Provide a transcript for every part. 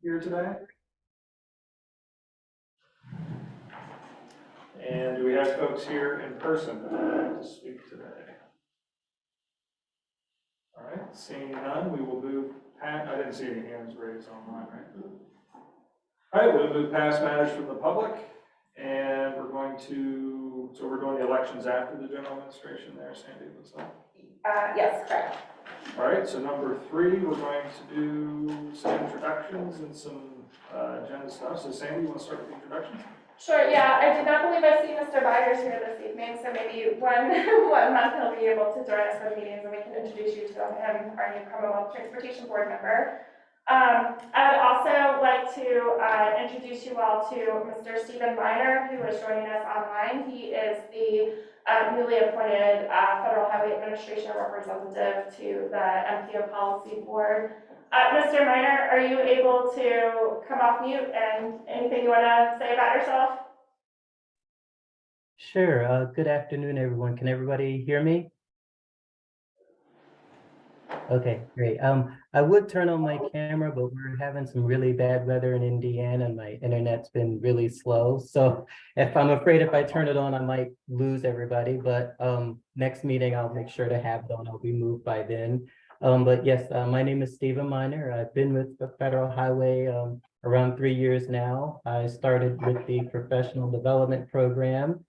here today? And do we have folks here in person that would like to speak today? All right, seeing none, we will move past, I didn't see any hands raised online, right? All right, we'll move past matters from the public, and we're going to, so we're doing the elections after the general administration there, Sandy, what's that? Yes, correct. All right, so number 3, we're going to do some introductions and some agenda stuff. So Sandy, you want to start with the introductions? Sure, yeah, I do not believe I see Mr. Byers here this evening, so maybe one month he'll be able to join us for the meetings and we can introduce you to him, our new Commonwealth Transportation Board member. I would also like to introduce you all to Mr. Stephen Miner, who is joining us online. He is the newly appointed Federal Highway Administration representative to the MPO Policy Board. Mr. Miner, are you able to come off mute and anything you want to say about yourself? Sure. Good afternoon, everyone. Can everybody hear me? Okay, great. I would turn on my camera, but we're having some really bad weather in Indiana and my internet's been really slow. So I'm afraid if I turn it on, I might lose everybody, but next meeting, I'll make sure to have it on. I'll be moved by then. But yes, my name is Stephen Miner. I've been with the Federal Highway around 3 years now. I started with the professional development program.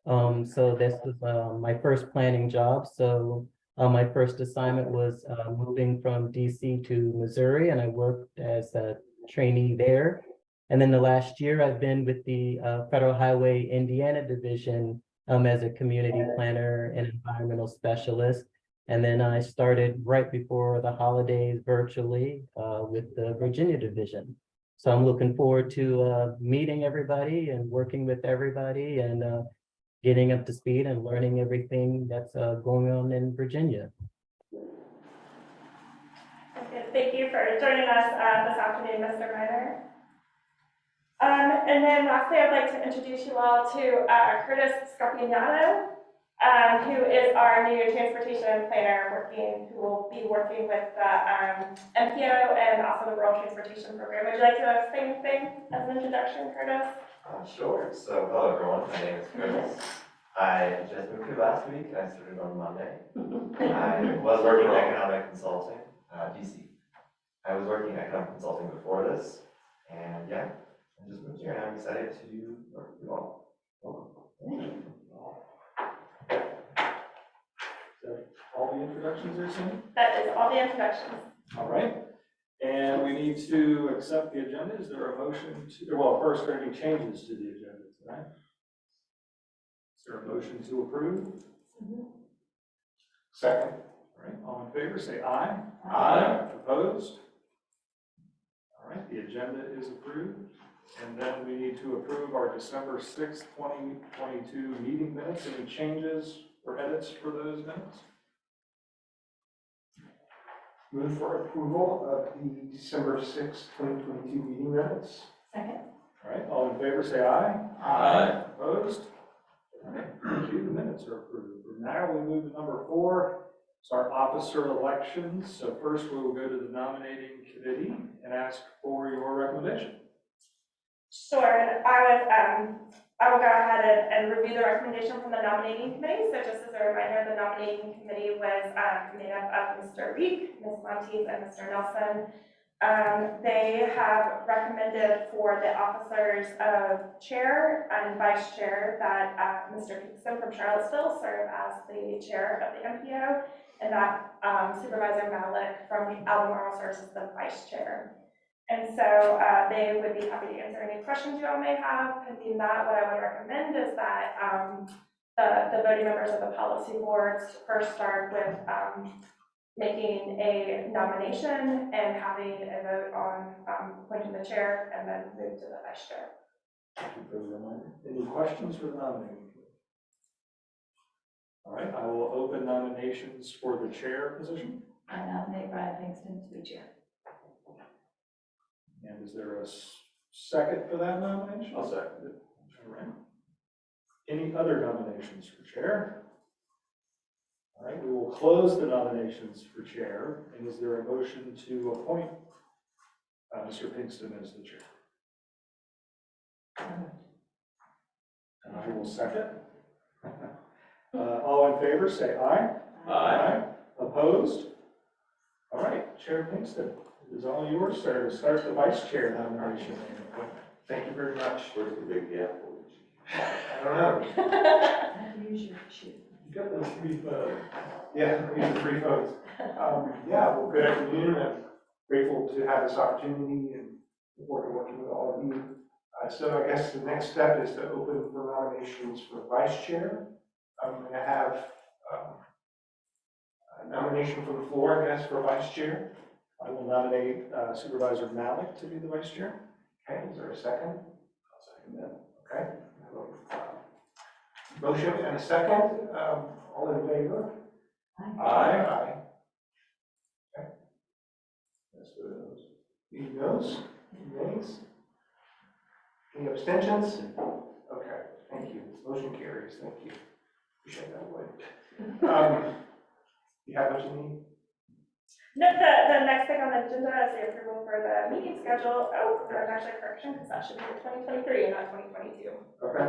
So this was my first planning job. So my first assignment was moving from DC to Missouri, and I worked as a trainee there. And then the last year I've been with the Federal Highway Indiana Division as a community planner and environmental specialist. And then I started right before the holidays virtually with the Virginia Division. So I'm looking forward to meeting everybody and working with everybody and getting up to speed and learning everything that's going on in Virginia. Okay, thank you for joining us this afternoon, Mr. Miner. And then lastly, I'd like to introduce you all to Curtis Scarpignano, who is our new transportation planner who will be working with the MPO and also the Rural Transportation Program. Would you like to say anything as an introduction, Curtis? Sure. So, hello everyone. My name is Curtis. I just moved here last week. I started on Monday. I was working economic consulting, DC. I was working economic consulting before this, and yeah, I just moved here, and I'm excited to work with you all. Welcome. All the introductions are seen? That is all the introductions. All right. And we need to accept the agenda. Is there a motion to, well, first, are there any changes to the agenda tonight? Is there a motion to approve? Second. All right, all in favor, say aye. Aye. Opposed? All right, the agenda is approved. And then we need to approve our December 6th, 2022 meeting minutes. Any changes or edits for those minutes? Move for approval of the December 6, 2022 meeting minutes. Second. All right, all in favor, say aye. Aye. Opposed? All right, thank you. The minutes are approved. Now we move to number 4. It's our officer elections. So first we will go to the nominating committee and ask for your recommendation. Sure, and I will go ahead and review the recommendation from the nominating committee. So just as a reminder, the nominating committee was made up of Mr. Reek, Ms. Monteith, and Mr. Nelson. They have recommended for the officers of chair and vice chair that Mr. Kingston from Charlottesville serve as the chair of the MPO, and that Supervisor Malik from Albemarle serves as the vice chair. And so they would be happy to answer any questions you all may have. Pending that, what I would recommend is that the voting members of the policy boards first start with making a nomination and having a vote on appointing the chair, and then move to the vice chair. Thank you for the reminder. Any questions for the nominating committee? All right, I will open nominations for the chair position. I nominate Brian Pinkston to be chair. And is there a second for that nomination? I'll second it. All right. Any other nominations for chair? All right, we will close the nominations for chair. And is there a motion to appoint Mr. Pinkston as the chair. And I will second. All in favor, say aye. Aye. Opposed? All right, Chair Pinkston, it is all yours, sir, to start the vice chair nomination. Thank you very much. Where's the big gap? I don't know. Use your shoe. You got those 3 votes. Yeah, we have 3 votes. Yeah, well, good afternoon. I'm grateful to have this opportunity and look forward to working with all of you. So I guess the next step is to open for nominations for vice chair. I'm going to have a nomination from the floor, I guess, for vice chair. I will nominate Supervisor Malik to be the vice chair. Okay, is there a second? I'll second that. Okay. Motion and a second. All in favor? Aye. Okay. That's for those. Any noes? Any nays? Any abstentions? Okay, thank you. Motion carries. Thank you. Appreciate that, Lloyd. You have what you need? No, the next thing on the agenda is the approval for the meeting schedule. Oh, there's actually a correction, because that should be 2023 and not 2022. Okay.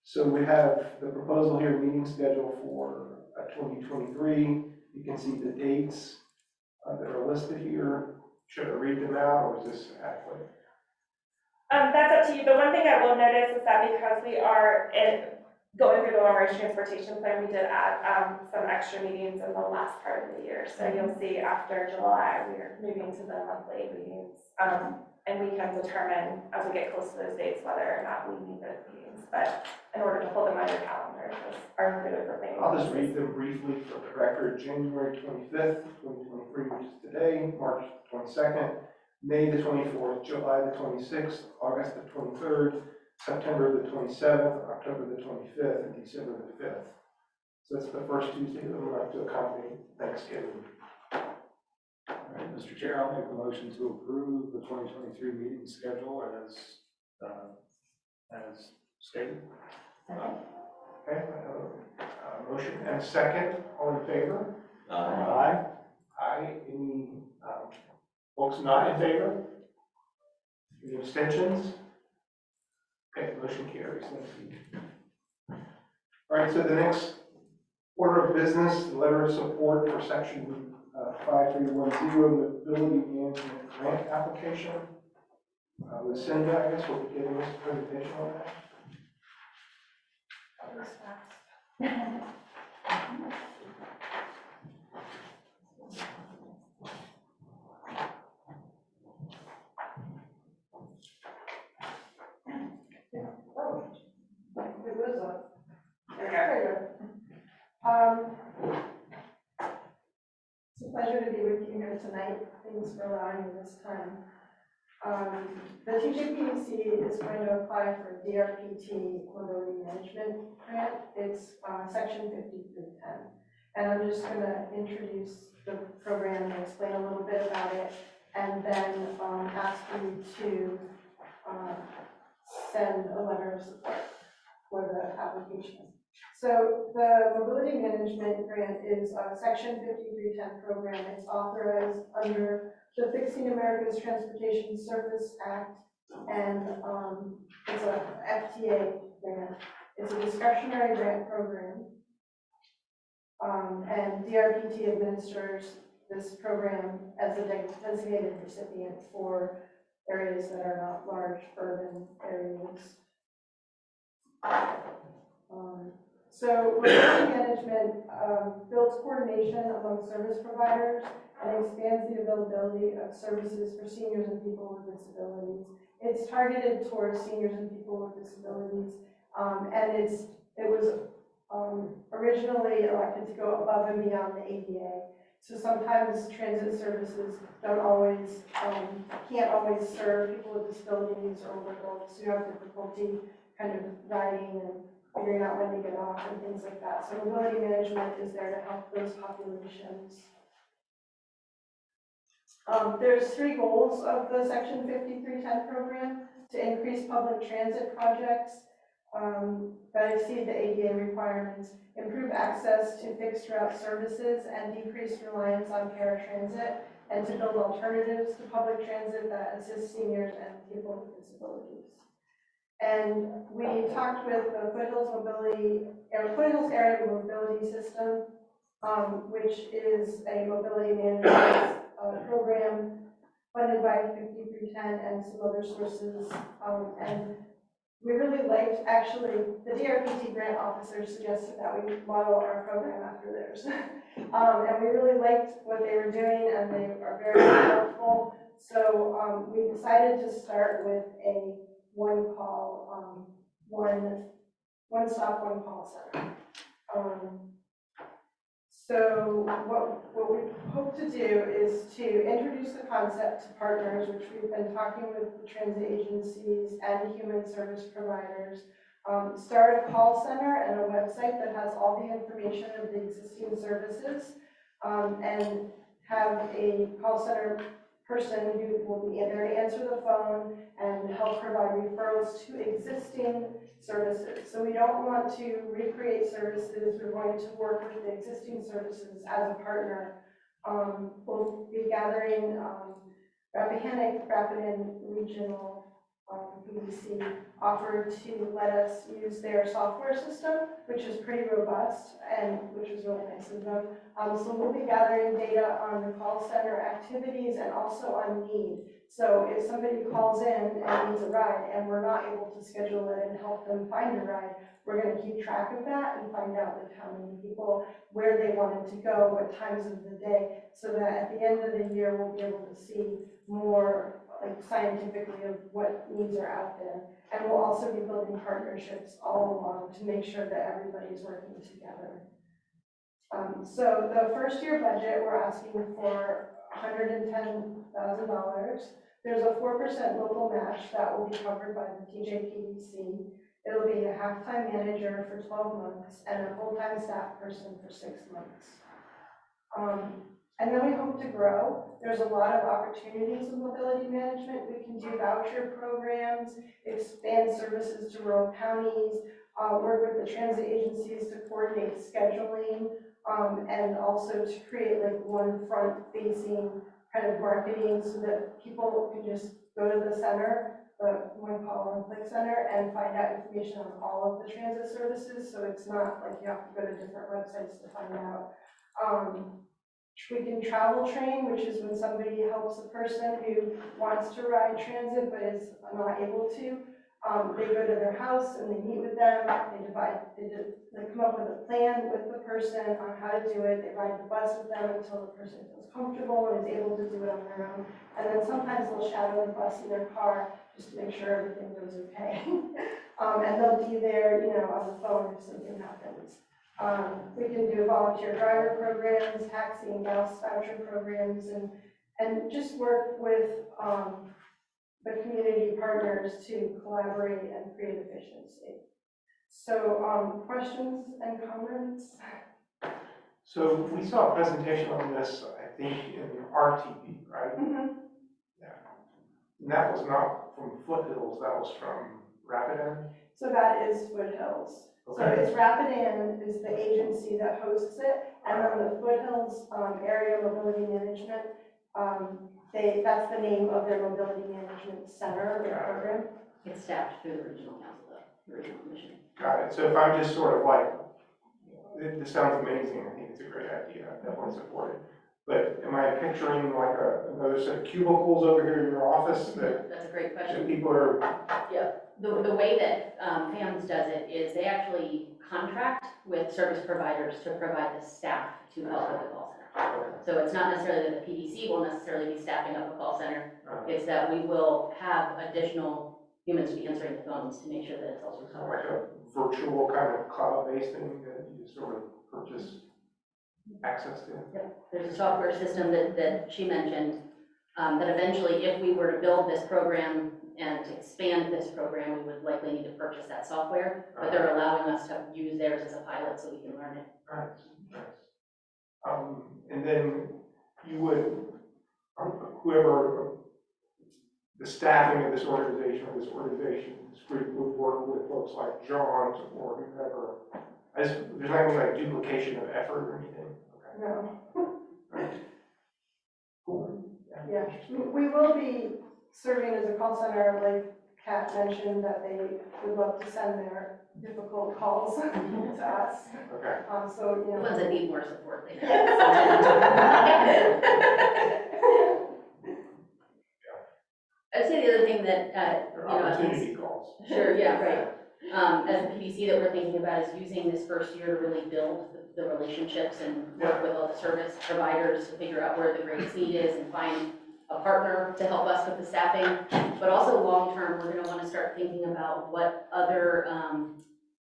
So we have the proposal here, meeting schedule for 2023. You can see the dates that are listed here. Should I read them out, or is this adequate? That's up to you. The one thing I will notice is that because we are going through the long-range transportation plan, we did add some extra meetings in the last part of the year. So you'll see after July, we're moving to the monthly meetings. And we can determine as we get close to those dates whether or not we need those meetings. But in order to hold them on your calendar, those are included for things. I'll just read them briefly for the record. January 25th, 2023, which is today, March 22nd, May the 24th, July the 26th, August the 23rd, September the 27th, October the 25th, and December the 5th. So that's the first Tuesday of the month to accompany Thanksgiving. All right, Mr. Chair, I'll make a motion to approve the 2023 meeting schedule as stated. Okay, a motion and a second. All in favor? Aye. Aye. Any folks not in favor? Any abstentions? Okay, motion carries. Thank you. All right, so the next order of business, the letter of support for section 5310, mobility management grant application. Lucinda, I guess, will be giving us a presentation on that. It's a pleasure to be with you here tonight. Thanks for allowing me this time. The TJPDC is going to apply for DRPT Mobility Management Grant. It's section 5310. And I'm just going to introduce the program and explain a little bit about it, and then ask you to send a letter of support for the application. So the Mobility Management Grant is a section 5310 program. It's authorized under the Fixing America's Transportation Service Act, and it's a FTA grant. It's a discretionary grant program, and DRPT administers this program as a designated recipient for areas that are not large urban areas. So mobility management builds coordination among service providers and expands the availability of services for seniors and people with disabilities. It's targeted towards seniors and people with disabilities, and it was originally elected to go above and beyond the ADA. So sometimes transit services don't always, can't always serve people with disabilities or older adults who have difficulty kind of riding and figuring out when to get off and things like that. So mobility management is there to help those populations. There's 3 goals of the Section 5310 program: to increase public transit projects, that exceed the ADA requirements, improve access to fixed route services and decrease reliance on paratransit, and to build alternatives to public transit that assist seniors and people with disabilities. And we talked with the Foothills Area Mobility System, which is a mobility management program funded by 5310 and some other sources. And we really liked, actually, the DRPT grant officer suggested that we model our program after theirs. And we really liked what they were doing, and they are very helpful. So we decided to start with a one-call, one-stop, one-call center. So what we hope to do is to introduce the concept to partners, which we've been talking with the transit agencies and human service providers, start a call center and a website that has all the information of the existing services, and have a call center person who will be there to answer the phone and help provide referrals to existing services. So we don't want to recreate services. We're going to work with the existing services as a partner. We'll be gathering Rappahannock Regional PDC offered to let us use their software system, which is pretty robust and which is really nice of them. So we'll be gathering data on the call center activities and also on need. So if somebody calls in and needs a ride and we're not able to schedule it and help them find a ride, we're going to keep track of that and find out like how many people, where they wanted to go, what times of the day, so that at the end of the year we'll be able to see more like scientifically of what needs are out there. And we'll also be building partnerships all along to make sure that everybody's working together. So the first year budget, we're asking for $110,000. There's a 4% local match that will be covered by the TJPDC. It'll be a half-time manager for 12 months and a full-time staff person for 6 months. And then we hope to grow. There's a lot of opportunities in mobility management. We can do voucher programs, expand services to rural counties, work with the transit agencies to coordinate scheduling, and also to create like one front-facing kind of marketing so that people can just go to the center, the one call one click center, and find out information on all of the transit services. So it's not like you have to go to different websites to find out. We can travel train, which is when somebody helps a person who wants to ride transit but is not able to. They go to their house and they meet with them. They come up with a plan with the person on how to do it. They ride the bus with them until the person feels comfortable and is able to do it on their own. And then sometimes they'll shadow the bus in their car just to make sure everything goes okay. And they'll be there, on the phone if something happens. We can do volunteer driver programs, taxi and gas voucher programs, and just work with the community partners to collaborate and create efficiency. So questions and comments? So we saw a presentation on this, I think, in RTV, right? Mm-hmm. Yeah. And that was not from Foothills, that was from Rapidan? So that is Foothills. Okay. So it's Rapidan is the agency that hosts it, and then the Foothills Area Mobility Management, that's the name of their mobility management center, their program. It's staffed through the regional council, though, the regional commission. Got it. So if I'm just sort of like, this sounds amazing, I think it's a great idea, I definitely support it. But am I picturing like another set of cubicles over here in your office that That's a great that question. people are, Yeah, the way that FAMS does it is they actually contract with service providers to provide the staff to help with the call center. So it's not necessarily that the PDC will necessarily be staffing up a call center. It's that we will have additional humans be answering the phones to make sure that it's also kind of like a virtual kind of cloud-based thing that you sort of purchase access to? Yep. There's a software system that she mentioned that eventually, if we were to build this program and expand this program, we would likely need to purchase that software, but they're allowing us to use theirs as a pilot so we can learn it. Nice. And then you would, whoever the the staffing of this organization, this group would work with folks like John's or whoever. There's not gonna be like duplication of effort or anything. Okay. No, Right. Cool. yeah, we will be serving as a call center, like Kat mentioned, that they would love to send their difficult calls to us. Okay. So, you The know. ones that need more support, they I'd say the other thing that, Or you know, at least- opportunity calls. Sure, yeah, right. As a PDC that we're thinking about is using this first year to really build the relationships and work with all the service providers to figure out where the greatest need is and find a partner to help us with the staffing. But also long-term, we're gonna wanna start thinking about what other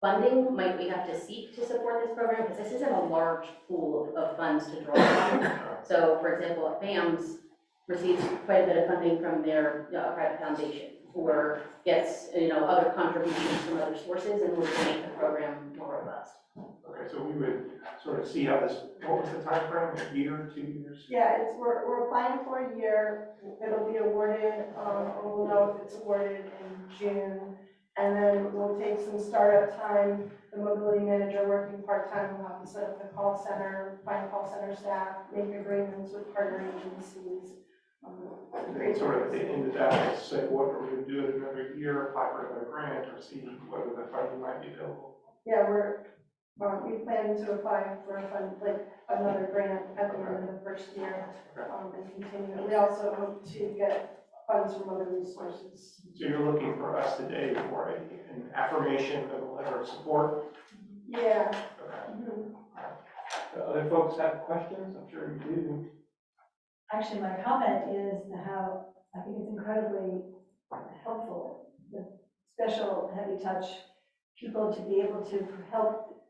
funding might we have to seek to support this program, because this isn't a large pool of funds to draw from. So for example, FAMS receives quite a bit of funding from their private foundation, or gets, other contributions from other sources in order to make the program more robust. Okay, so we would sort of see how this, what was the time frame? A year, 2 years? Yeah, we're applying for a year, it'll be awarded, we'll know if it's awarded in June. And then we'll take some startup time, the mobility manager working part-time will have to set up the call center, find call center staff, make agreements with partner agencies. And then sort of at the end of that, say what are we going to do in another year, apply for another grant, or see whether the funding might be available. Yeah, we plan to apply for a fund, like another grant at the end of the first year, and continue. We also hope to get funds from other resources. So you're looking for us today for an affirmation of a letter of support? Yeah. Okay. Mhm. Other folks have questions? I'm sure you do. Actually, my comment is how I think it's incredibly helpful, the special heavy touch people to be able to help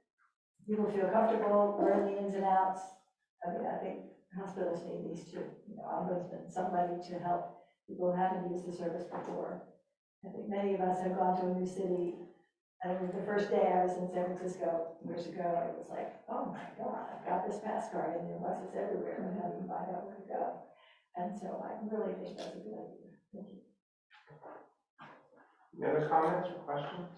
people feel comfortable, learn the ins and outs. I think hospitals need these too. Ombudsman, somebody to help people who haven't used the service before. I think many of us have gone to a new city. I remember the first day I was in San Francisco years ago, it was like, oh my God, I've got this pass card and there are buses everywhere and how do you find out where to go? And so I really think that's a good idea. Thank you. Any other comments or questions?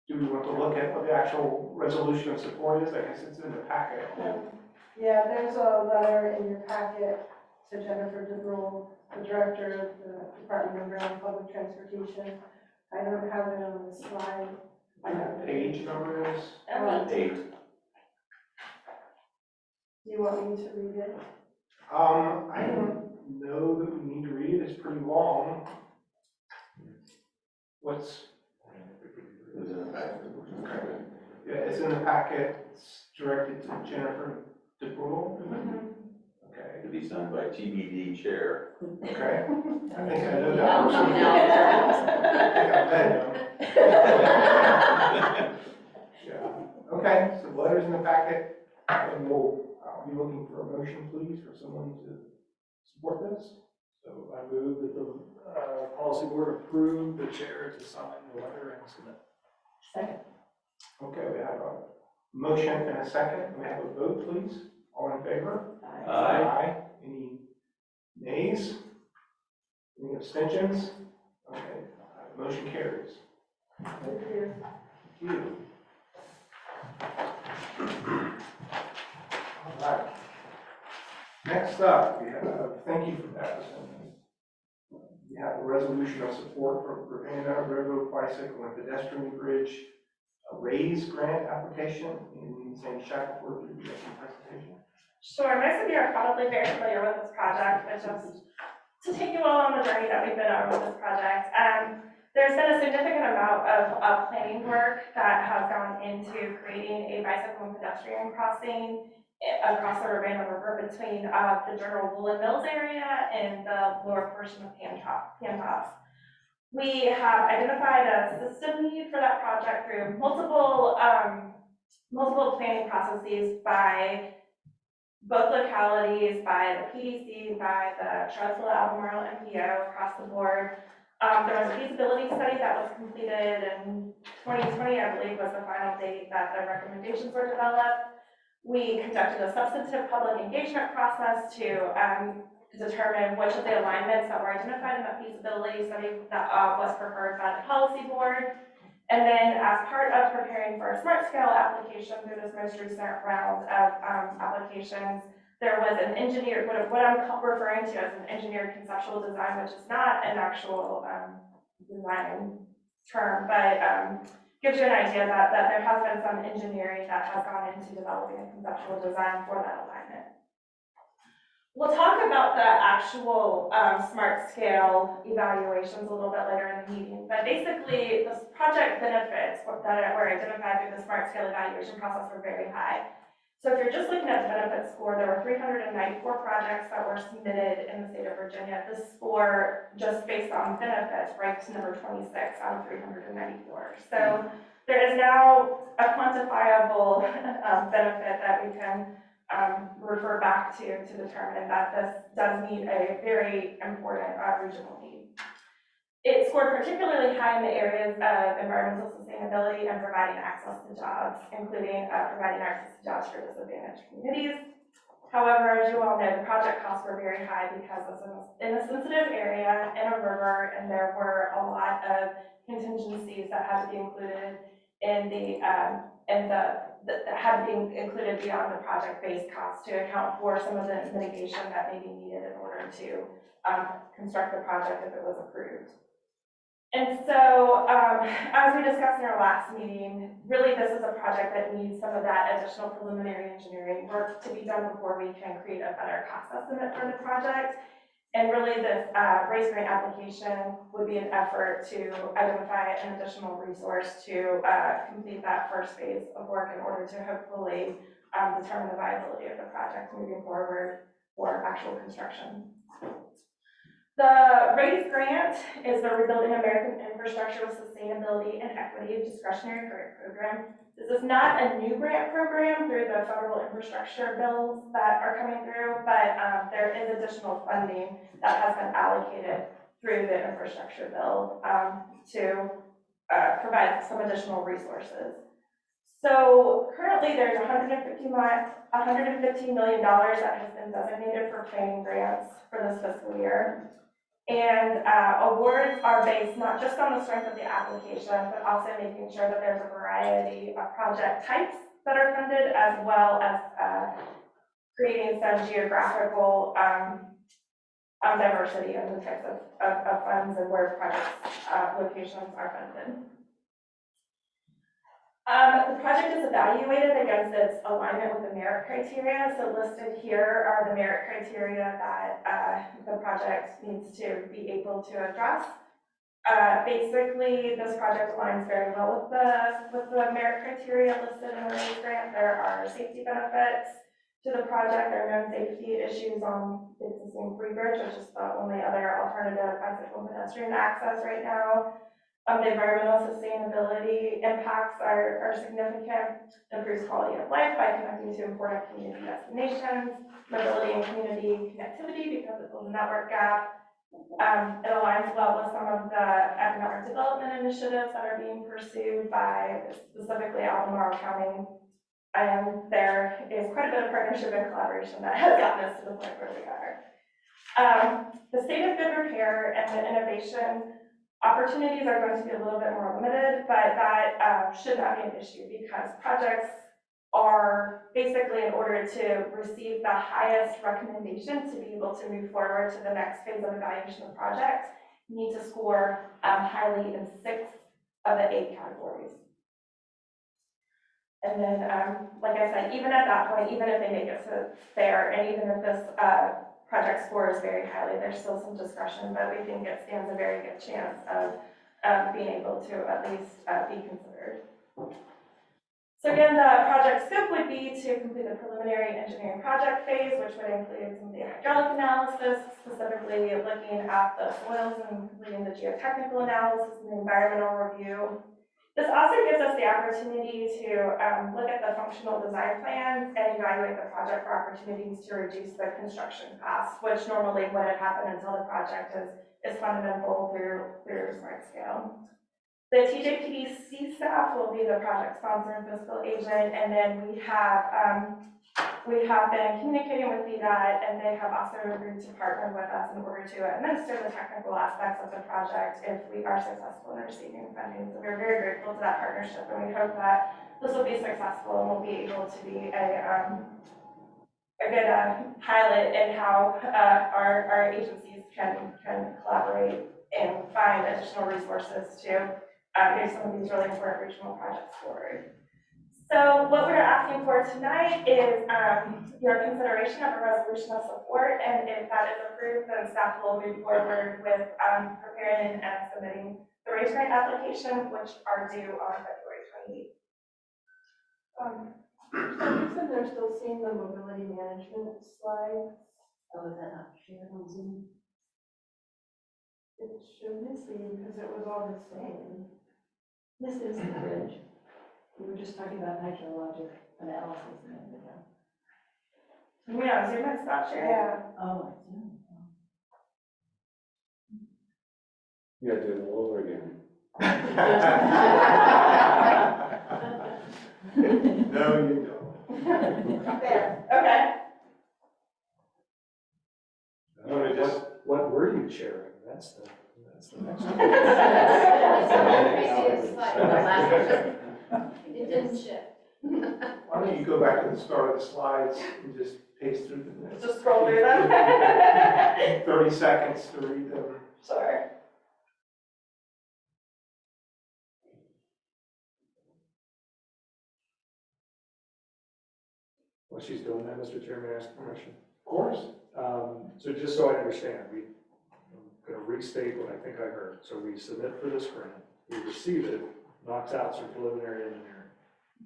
Do we want to look at what the actual resolution of support is? I guess it's in the packet. Yeah, there's a letter in your packet to Jennifer DeBrule, the Director of the Department of Rail and Public Transportation. I don't have it on the slide. And the page number is? 8. Do you want me to read it? I don't know that we need to read it. It's pretty long. What's? Yeah, it's in the packet. It's directed to Jennifer DeBrule. Okay. To be signed by TBD chair. Okay. I think I know that Now, person. now. I think I've met him. Yeah. Okay, so the letter's in the packet, and I'll be looking for a motion, please, for someone to support this. So I move that the policy board approve the chair to sign the letter and submit. Second. Okay, we have a motion and a second. Can we have a vote, please? All in favor? Aye. Any nays? Any abstentions? Okay, motion carries. Thank you. Thank you. All right. Next up, we have, thank you for that. We have a resolution of support for Ravenna Railroad Bicycle and Pedestrian Bridge, a RAISE grant application in St. Shackelford. Do you have some presentation? Sure, most of you are probably very familiar with this project, but just to take you all on the journey that we've been on with this project. There's been a significant amount of planning work that has gone into creating a bicycle and pedestrian crossing across the Ravenna River between the General Woolen Mills area and the lower portion of Pantops. We have identified a system need for that project through multiple planning processes by both localities, by the PDC, by the Charlottesville Albemarle MPO across the board. There was a feasibility study that was completed in 2020, I believe was the final date that the recommendations were developed. We conducted a substantive public engagement process to determine which of the alignments that were identified in that feasibility study that was preferred by the policy board. And then as part of preparing for a smart scale application through this most recent round of applications, there was an engineer, what I'm referring to as an engineered conceptual design, which is not an actual design term, but gives you an idea that there has been some engineering that has gone into developing a conceptual design for that alignment. We'll talk about the actual smart scale evaluations a little bit later in the meeting, but basically the project benefits that were identified through the smart scale evaluation process were very high. So if you're just looking at the benefit score, there were 394 projects that were submitted in the state of Virginia. This score, just based on benefits, ranks number 26 out of 394. So there is now a quantifiable benefit that we can refer back to determine that this does meet a very important regional need. It scored particularly high in the areas of environmental sustainability and providing access to jobs, including providing access to jobs for disadvantaged communities. However, as you all know, the project costs were very high because it's in a sensitive area, in a river, and there were a lot of contingencies that had to be included in that had to be included beyond the project-based costs to account for some of the mitigation that may be needed in order to construct the project if it was approved. And so, as we discussed in our last meeting, really this is a project that needs some of that additional preliminary engineering work to be done before we can create a better cost estimate for the project. And really this raise grant application would be an effort to identify an additional resource to complete that first phase of work in order to hopefully determine the viability of the project moving forward for actual construction. The RAISE grant is the Rebuilding American Infrastructure with Sustainability and Equity discretionary grant program. This is not a new grant program through the federal infrastructure bills that are coming through, but there is additional funding that has been allocated through the infrastructure bill to provide some additional resources. So currently there's $115 million that has been designated for planning grants for this fiscal year. And awards are based not just on the strength of the application, but also making sure that there's a variety of project types that are funded, as well as creating some geographical diversity in the types of funds and where project locations are funded. The project is evaluated against its alignment with the merit criteria. So listed here are the merit criteria that the project needs to be able to address. Basically, this project aligns very well with the merit criteria listed in the RAISE grant. There are safety benefits to the project. There are known safety issues on the existing Free Bridge, which is the only other alternative bicycle and pedestrian access right now. The environmental sustainability impacts are significant. Improves quality of life by connecting to important community destinations, mobility and community connectivity because it fills a network gap. It aligns well with some of the economic development initiatives that are being pursued by specifically Albemarle County. And there is quite a bit of partnership and collaboration that has gotten us to the point where we are. The state of good repair and the innovation opportunities are going to be a little bit more limited, but that should not be an issue because projects are basically, in order to receive the highest recommendation to be able to move forward to the next phase of evaluation of projects, you need to score highly in 6 of the 8 categories. And then, like I said, even at that point, even if they make it to there, and even if this project scores very highly, there's still some discretion, but we think it stands a very good chance of being able to at least be considered. So again, the project scope would be to complete the preliminary engineering project phase, which would include some of the hydraulic analysis, specifically looking at the soils and completing the geotechnical analysis and the environmental review. This also gives us the opportunity to look at the functional design plans and evaluate the project for opportunities to reduce the construction costs, which normally wouldn't happen until the project is funded in full through smart scale. The TJPDC staff will be the project sponsor and fiscal agent, and then we have We have been communicating with VDOT, and they have also agreed to partner with us in order to administer the technical aspects of the project if we are successful in receiving funding. So we're very grateful to that partnership, and we hope that this will be successful and we'll be able to be a good pilot in how our agencies can collaborate and find additional resources to move some of these really important regional projects forward. So what we're asking for tonight is your consideration of a resolution of support, and if that is approved, then staff will move forward with preparing and submitting the raise grant application, which are due on February 28th. So you said they're still seeing the mobility management slide. Oh, is that not shared on Zoom? It should be seen because it was all the same. This is the bridge. We were just talking about hydrologic analysis and everything. Yeah, Zoom is not sharing. Yeah. Oh, it's Zoom. You gotta do it all over again. No, you don't. There, okay. What were you sharing? That's the next one. It didn't shift. Why don't you go back to the start of the slides and just pace through the minutes? Just scroll through them. 30 seconds to read them. Sure. While she's doing that, Mr. Chairman, ask a question. Of course. So just so I understand, I'm going to restate what I think I heard. So we submit for this grant, we receive it, knocks out some preliminary engineering,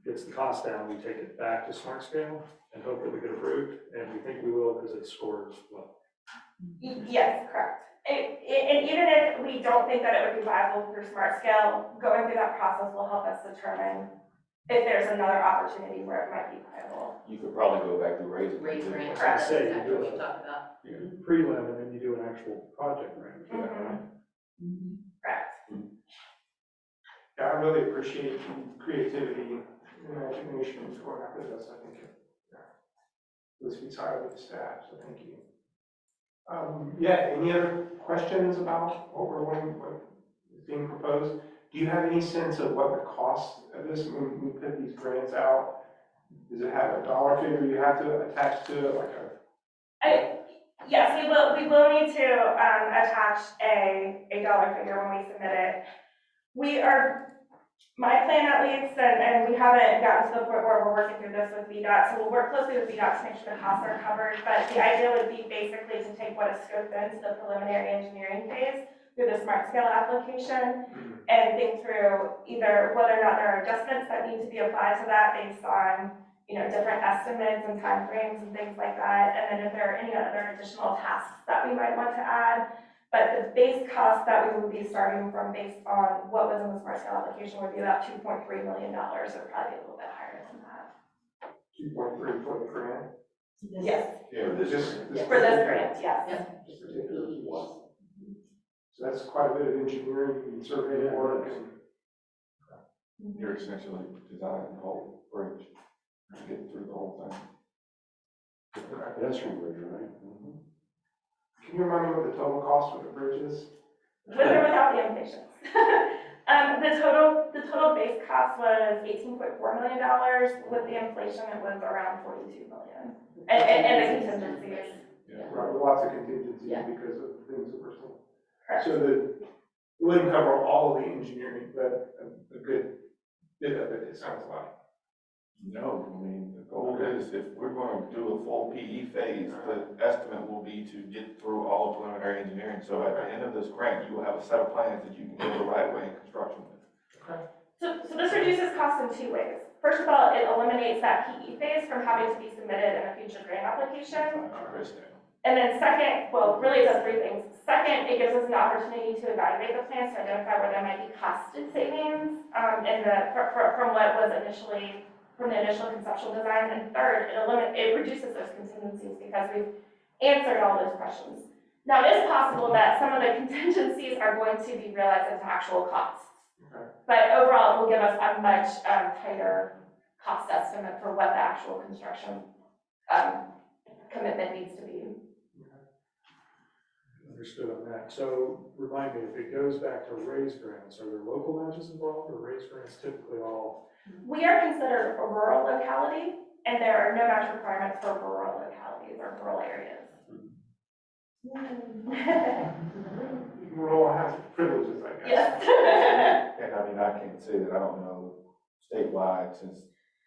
gets the cost down, we take it back to Smart Scale and hope that we get approved, and we think we will because it scores well. Yes, correct. And even if we don't think that it would be viable through Smart Scale, going through that process will help us determine if there's another opportunity where it might be viable. You could probably go back to raise. Raise grant, I that's say, you exactly do what it. we talked about. You do prelim and then you do an actual project grant for that, right? Correct. Yeah, I really appreciate the creativity and imagination going after this. I think this speaks highly of the staff, so thank you. Yeah, any other questions about what is being proposed? Do you have any sense of what the cost of this, when we put these grants out, does it have a dollar figure you have to attach to it, like Yes, we will need to attach a dollar figure when we submit it. My plan at least, and we haven't gotten to the point where we're working through this with VDOT, so we'll work closely with VDOT to make sure the costs are covered, but the idea would be basically to take what is scoped into the preliminary engineering phase through the Smart Scale application and think through either whether or not there are adjustments that need to be applied to that based on, different estimates and timeframes and things like that, and then if there are any other additional tasks that we might want to add. But the base cost that we would be starting from based on what was in the Smart Scale application would be about $2.3 million, or probably a little bit higher than that. 2.3 for the grant? Yes, Yeah, Just for this grant, yes. this particular piece. So that's quite a bit of engineering and survey work and. You're essentially designing the whole bridge to get through the whole thing. Pedestrian bridge, right? Can you remind me what the total cost for the bridge is? With or without the inflation. The total base cost was $18.4 million. With the inflation, it was around $42 million. And the contingencies. Right, with lots of contingencies Yeah. because of the things that we're seeing. Correct. So it wouldn't cover all of the engineering, but a good bit of it sounds like. No, I mean, the goal is if we're going to do a full PE phase, the estimate will be to get through all preliminary engineering. So at the end of this grant, you will have a set of plans that you can go the right way in construction with. So this reduces costs in two ways. First of all, it eliminates that PE phase from having to be submitted in a future grant application. And then second, well, really it does three things. Second, it gives us an opportunity to evaluate the plans to identify where there might be cost savings from what was initially from the initial conceptual design. And third, it reduces those contingencies because we've answered all those questions. Now, it is possible that some of the contingencies are going to be realized as actual costs. Okay. But overall, it will give us a much tighter cost estimate for what the actual construction commitment needs to be. Understood on that. So remind me, if it goes back to raise grants, are there local matches involved or raise grants typically all? We are considered a rural locality, and there are no match requirements for rural localities or rural areas. Rural has privileges, I guess. Yes. And I mean, I can't say that I don't know statewide, since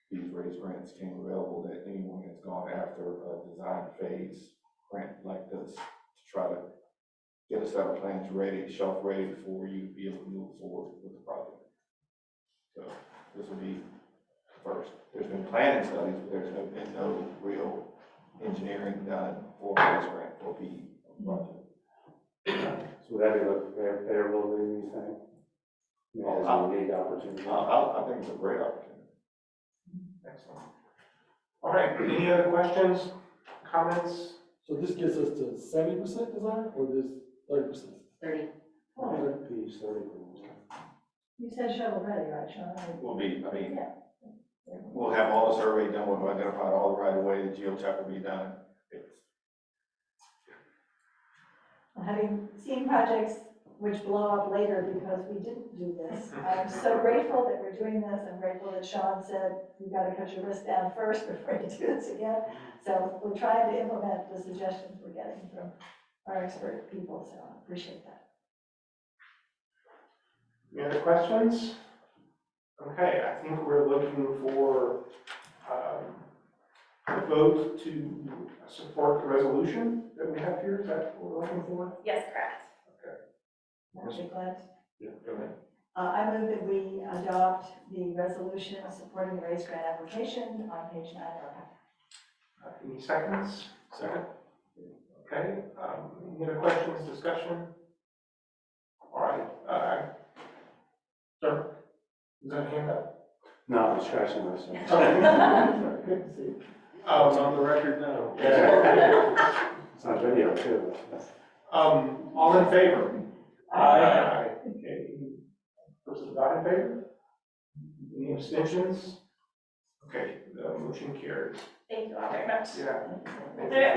these raise grants came available, that anyone has gone after a design phase grant like this to try to get a set of plans ready, shelf ready before you be able to move forward with the project. So this will be first. There's been planning studies, but there's been no real engineering done for a raise grant for PE project. So that is a very favorable, do you think? I mean, as a unique opportunity. I think it's a great opportunity. Excellent. All right, any other questions, comments? So this gets us to 70% design or this 30%? 30. Page 30. You said shovel ready, right, Sean? Will be, I mean, Yeah. we'll have all the survey done, we'll have identified all the right of way, the geotech will be done. Having seen projects which blow up later because we didn't do this, I'm so grateful that we're doing this. I'm grateful that Sean said, you gotta cut your wrist down first before you do this again. So we're trying to implement the suggestions we're getting from our expert people, so I appreciate that. Any other questions? Okay, I think we're looking for a vote to support the resolution that we have here. Is that what we're looking for? Yes, correct. I'll be glad. Yeah, go ahead. I move that we adopt the resolution supporting the raise grant application on page 9 of our packet. Any seconds? Second? Okay, any other questions, discussion? All right, sir, is that a hand up? No, I'm scratching myself. Good to see. It's on the record now. It's on video too. All in favor? Aye. Okay, any person not in favor? Any abstentions? Okay, the motion carries. Thank you all very much. Yeah.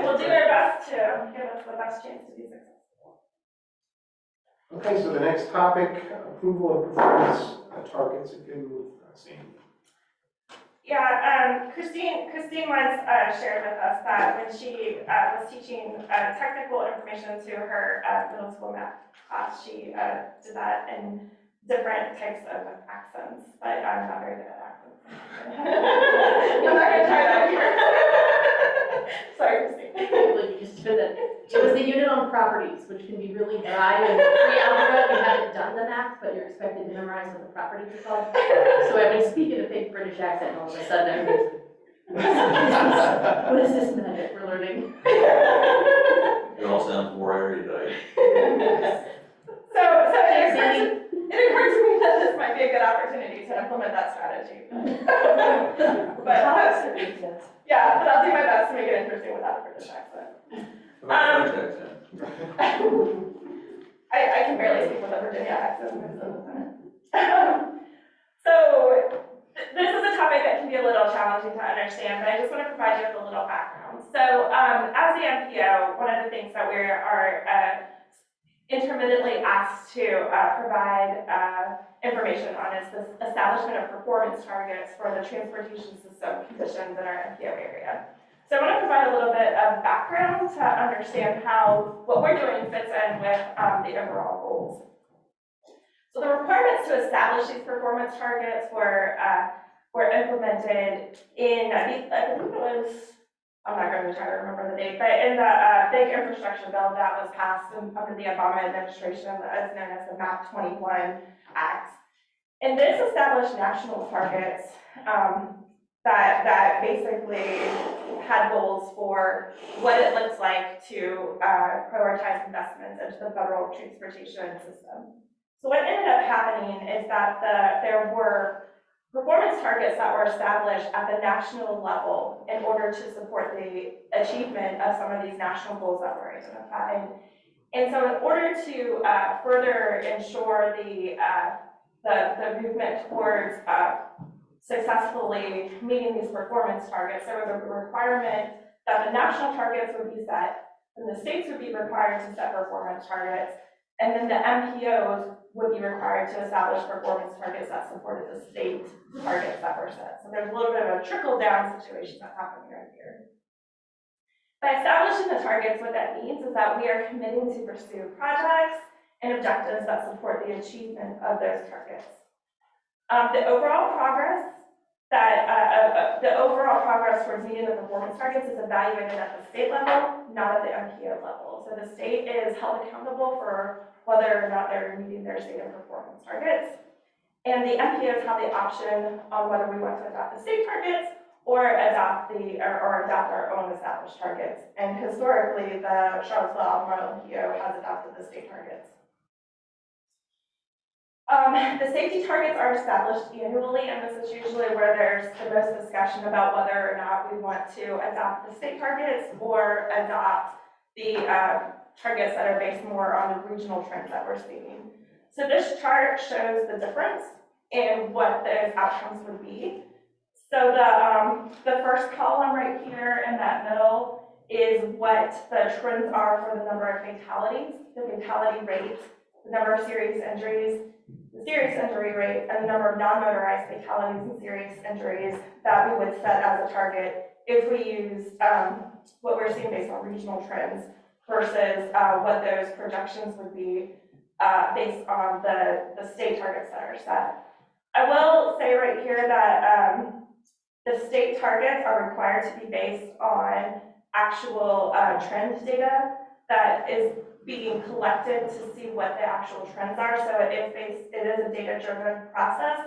We'll do our best to give us the best chance to be successful. Okay, so the next topic, approval of performance targets, again with Sandy. Yeah, Christine once shared with us that when she was teaching technical information to her middle school math class, she did that in different types of accents, but I'm not very good at accents. I'm not gonna try that here. Sorry, Christine. Like you just said that, it was the unit on properties, which can be really dry and pre-algebra, you haven't done the math, but you're expected to memorize what the properties are called. So I've been speaking a big British accent, and all of a sudden I'm just, what is this magic we're learning? It all sounds more erudite. So it occurred to me that this might be a good opportunity to implement that strategy. But yeah, but I'll do my best to make it interesting without a British accent. About French accent. I can barely speak with a Virginia accent. So this is a topic that can be a little challenging to understand, but I just want to provide you with a little background. So as the MPO, one of the things that we are intermittently asked to provide information on is the establishment of performance targets for the transportation system conditions in our MPO area. So I want to provide a little bit of background to understand how what we're doing fits in with the overall goals. So the requirements to establish these performance targets were implemented in, I believe it was, I'm not going to try to remember the date, but in the big infrastructure bill that was passed under the Obama administration, as known as the MAP 21 Act. And this established national targets that basically had goals for what it looks like to prioritize investments into the federal transportation system. So what ended up happening is that there were performance targets that were established at the national level in order to support the achievement of some of these national goals that were identified. And so in order to further ensure the movement towards successfully meeting these performance targets, there was a requirement that the national targets would be set, then the states would be required to set performance targets, and then the MPOs would be required to establish performance targets that supported the state targets that were set. So there's a little bit of a trickle-down situation that's happening right here. By establishing the targets, what that means is that we are committing to pursue projects and objectives that support the achievement of those targets. The overall progress towards meeting the performance targets is evaluated at the state level, not at the MPO level. So the state is held accountable for whether or not they're meeting their stated performance targets. And the MPOs have the option on whether we want to adopt the state targets or adopt our own established targets. And historically, the Charlottesville Albemarle MPO has adopted the state targets. The safety targets are established annually, and this is usually where there's the most discussion about whether or not we want to adopt the state targets or adopt the targets that are based more on the regional trends that we're seeing. So this chart shows the difference in what those outcomes would be. So the first column right here in that middle is what the trends are for the number of fatalities, the fatality rate, the number of serious injuries, the serious injury rate, and the number of non-motorized fatalities and serious injuries that we would set as a target if we use what we're seeing based on regional trends versus what those projections would be based on the state targets that are set. I will say right here that the state targets are required to be based on actual trend data that is being collected to see what the actual trends are. So it is a data-driven process,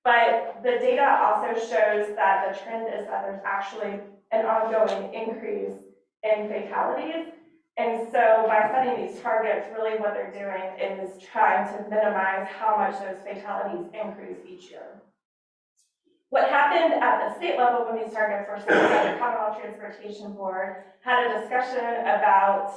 but the data also shows that the trend is that there's actually an ongoing increase in fatalities. And so by setting these targets, really what they're doing is trying to minimize how much those fatalities increase each year. What happened at the state level when these targets were set, the Commonwealth Transportation Board had a discussion about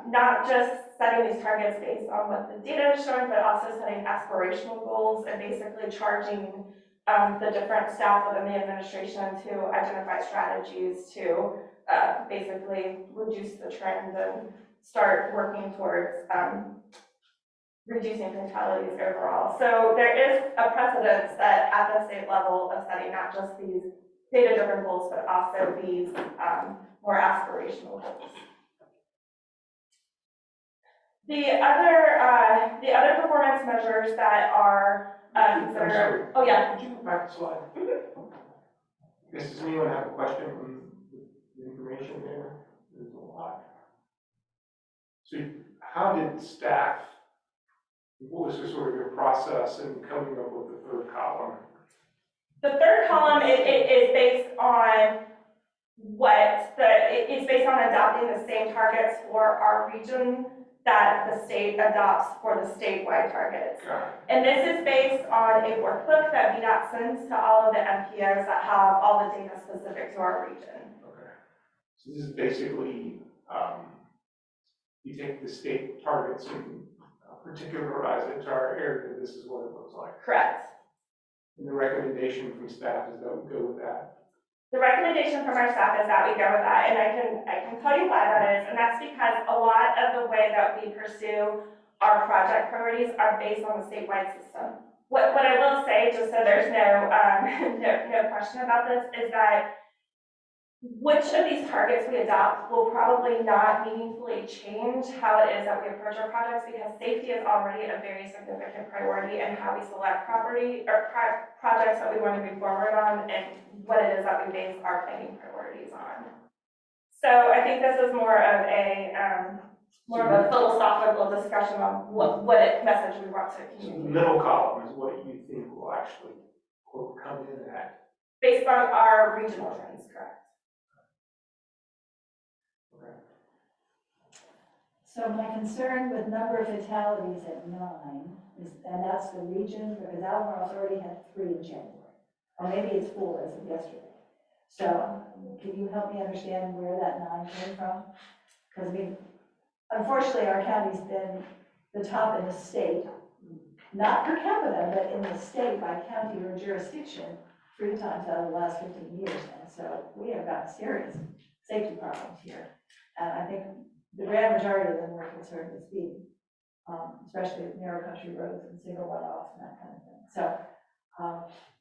not just setting these targets based on what the data is showing, but also setting aspirational goals and basically charging the different staff within the administration to identify strategies to basically reduce the trend and start working towards reducing fatalities overall. So there is a precedent set at the state level of setting not just these data-driven goals, but also these more aspirational goals. The other performance measures that are considered. Oh yeah. Could you go back to slide? Does anyone have a question on the information there? There's a lot. So how did staff, what was sort of your process in coming up with the third column? The third column is based on it's based on adopting the same targets for our region that the state adopts for the statewide targets. And this is based on a workbook that VDOT sends to all of the MPOs that have all the data specific to our region. Okay. So this is basically, you take the state targets and particularize it to our area. This is what it looks like. Correct. And the recommendation from staff is that we go with that. The recommendation from our staff is that we go with that, and I can tell you why that is, and that's because a lot of the way that we pursue our project priorities are based on the statewide system. What I will say, just so there's no question about this, is that which of these targets we adopt will probably not meaningfully change how it is that we approach our projects, because safety is already a very significant priority in how we select property or projects that we want to move forward on and what it is that we base our planning priorities on. So I think this is more of a philosophical discussion on what message we want to So the communicate. middle column is what you think will actually, quote, come in at. Based on our regional trends, correct? Okay. So my concern with number of fatalities at 9 is, and that's the region, because Albemarle's already had 3 in January. Or maybe it's 4 as of yesterday. So can you help me understand where that 9 came from? Because I mean, unfortunately, our county's been the top in the state, not per capita, but in the state by county or jurisdiction 3 times out of the last 15 years now. So we have got serious safety problems here. And I think the grand majority of them were concerned with speed, especially with narrow country roads and single runoffs and that kind of thing. So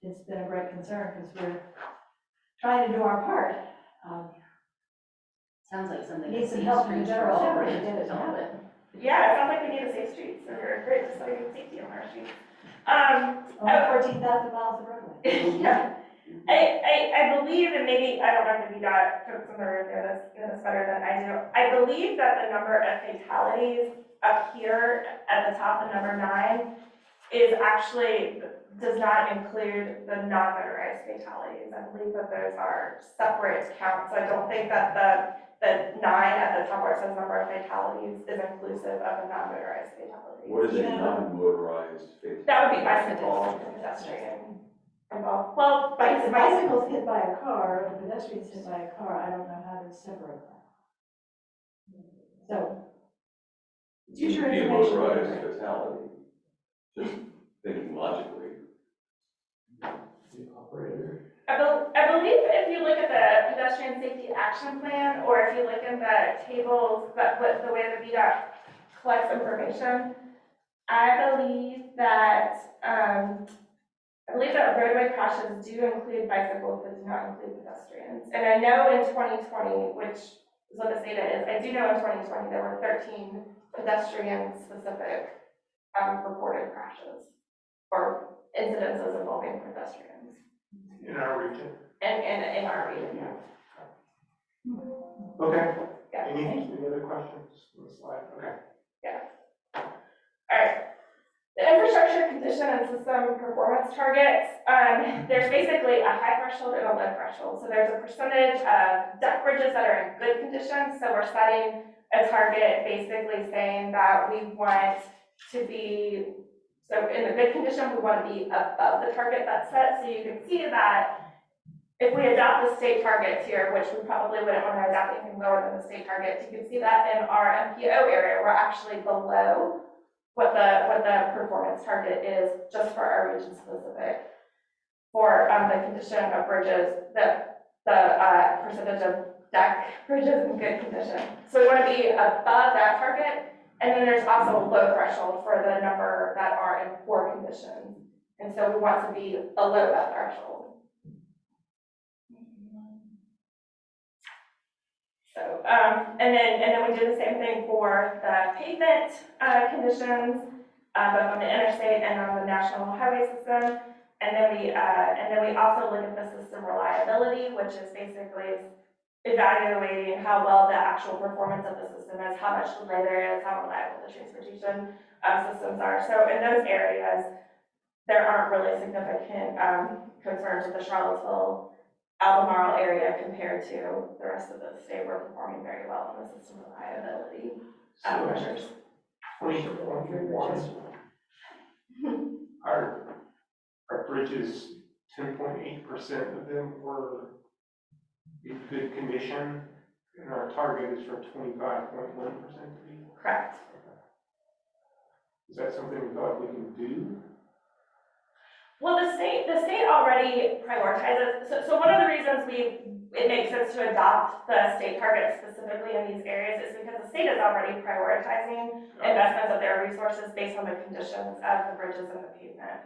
it's been a great concern because we're trying to do our part. Sounds like something. Need some Safe help from the Streets general for all public to bridges get it to help happen. with. Yeah, it sounds like we need a safe street, so we're great, just like safety on our streets. Only 14,000 miles of roadway. Yeah, I believe, and maybe, I don't know if you got folks in the room know this better than I do. I believe that the number of fatalities up here at the top, the number 9, is actually, does not include the non-motorized fatalities. I believe that those are separate counts, so I don't think that the 9 at the top where it says number of fatalities is inclusive of the non-motorized fatalities. What is a non-motorized fatality? That would be bicycle and pedestrian involved. Well, If the bicycles, bicycle's hit by a car, or the pedestrian's hit by a car, I don't know how to separate that. So, future Be a information. motorized fatality, just thinking logically. The operator. I believe if you look at the pedestrian safety action plan, or if you look in the tables, that with the way the VDOT collects information, I believe that roadway crashes do include bicycles, but do not include pedestrians. And I know in 2020, which is what this data is, I do know in 2020 there were 13 pedestrian-specific reported crashes or incidences involving pedestrians. In our region. And in our region, yeah. Okay. Yeah. Any other questions on the slide? Okay. All right. The infrastructure condition and system performance targets, there's basically a high threshold and a low threshold. So there's a percentage of deck bridges that are in good condition. So we're setting a target basically saying that we want to be, so in the good condition, we want to be above the target that's set. So you can see that if we adopt the state targets here, which we probably wouldn't want to adopt anything lower than the state targets, you can see that in our MPO area, we're actually below what the performance target is just for our region specific. For the condition of bridges, the percentage of deck bridges in good condition. So we want to be above that target. And then there's also a low threshold for the number that are in poor condition. And so we want to be below that threshold. So, and then we do the same thing for the pavement conditions, both on the interstate and on the national highway system. And then we also look at the system reliability, which is basically evaluating how well the actual performance of the system is, how much delay there is, how reliable the transportation systems are. So in those areas, there aren't really significant concerns with the Charlottesville, Albemarle area compared to the rest of the state. We're performing very well on the system reliability measures. 20.1. Our bridges, 10.8% of them were in good condition, and our target is for 25.1% to be. Correct. Is that something we thought we can do? Well, the state already prioritizes. So one of the reasons it makes sense to adopt the state targets specifically in these areas is because the state is already prioritizing investments of their resources based on the conditions of the bridges and the pavement.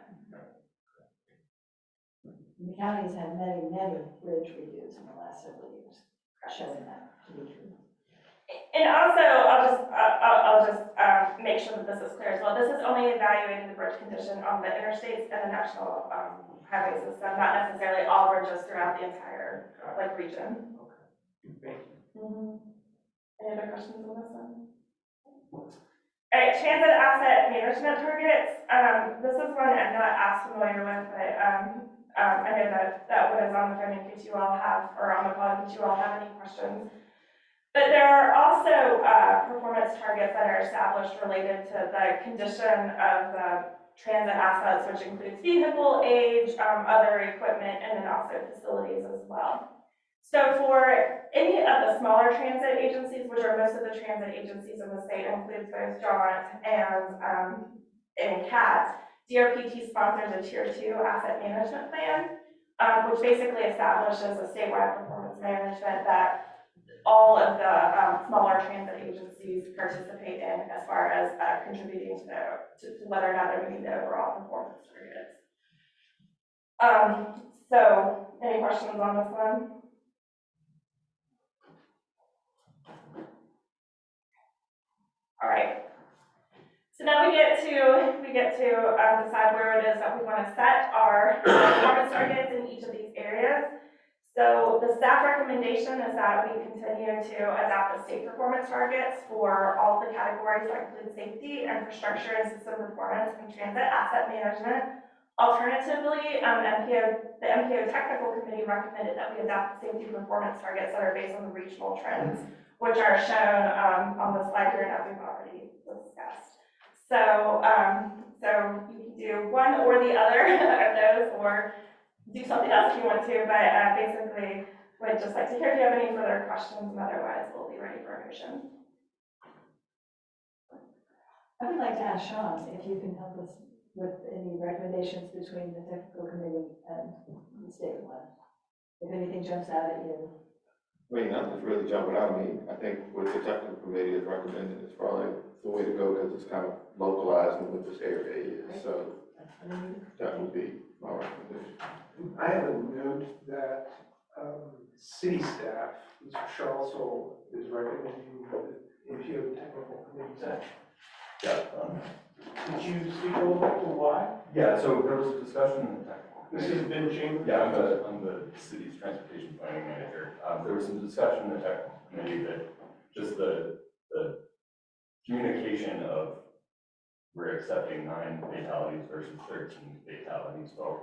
The county's had many, many bridge reviews in the last several years, showing that to be true. And also, I'll just make sure that this is clear as well. This is only evaluating the bridge condition on the interstates and the national highway system, not necessarily all bridges throughout the entire region. Okay. Thank you. Any other questions on this one? All right, transit asset management targets. This is one I'm not as familiar with, but I know that one is on the phone in case you all have, or on the call in case you all have any questions. But there are also performance targets that are established related to the condition of the transit assets, which includes vehicle age, other equipment, and then also facilities as well. So for any of the smaller transit agencies, which are most of the transit agencies in the state, includes both Jaunt and CAT, DRPT sponsors a Tier 2 asset management plan, which basically establishes a statewide performance management that all of the smaller transit agencies participate in as far as contributing to whether or not they're meeting the overall performance targets. So any questions on this one? All right. So now we get to decide where it is that we want to set our performance targets in each of these areas. So the staff recommendation is that we continue to adopt the state performance targets for all the categories that include safety, infrastructure, and system performance, and transit asset management. Alternatively, the MPO technical committee recommended that we adopt the safety performance targets that are based on the regional trends, which are shown on the slide here that we've already discussed. So, so you can do one or the other of those, or do something else if you want to, but basically, would just like to hear if you have any further questions, and otherwise we'll be ready for a motion. I would like to ask Sean if you can help us with any recommendations between the technical committee and the state one. If anything jumps out at you. I mean, nothing's really jumping out at me. I think what the technical committee is recommending is probably the way to go because it's kind of localized in what this area is. So that would be my recommendation. I have a note that city staff, Mr. Charlottesville, is recommending the MPO technical committee. Could you speak a little bit to why? Yeah, so there was a discussion in the technical This committee. has been changed. Yeah, I'm the city's transportation planning manager. There was some discussion in the technical committee that just the communication of we're accepting 9 fatalities versus 13 fatalities felt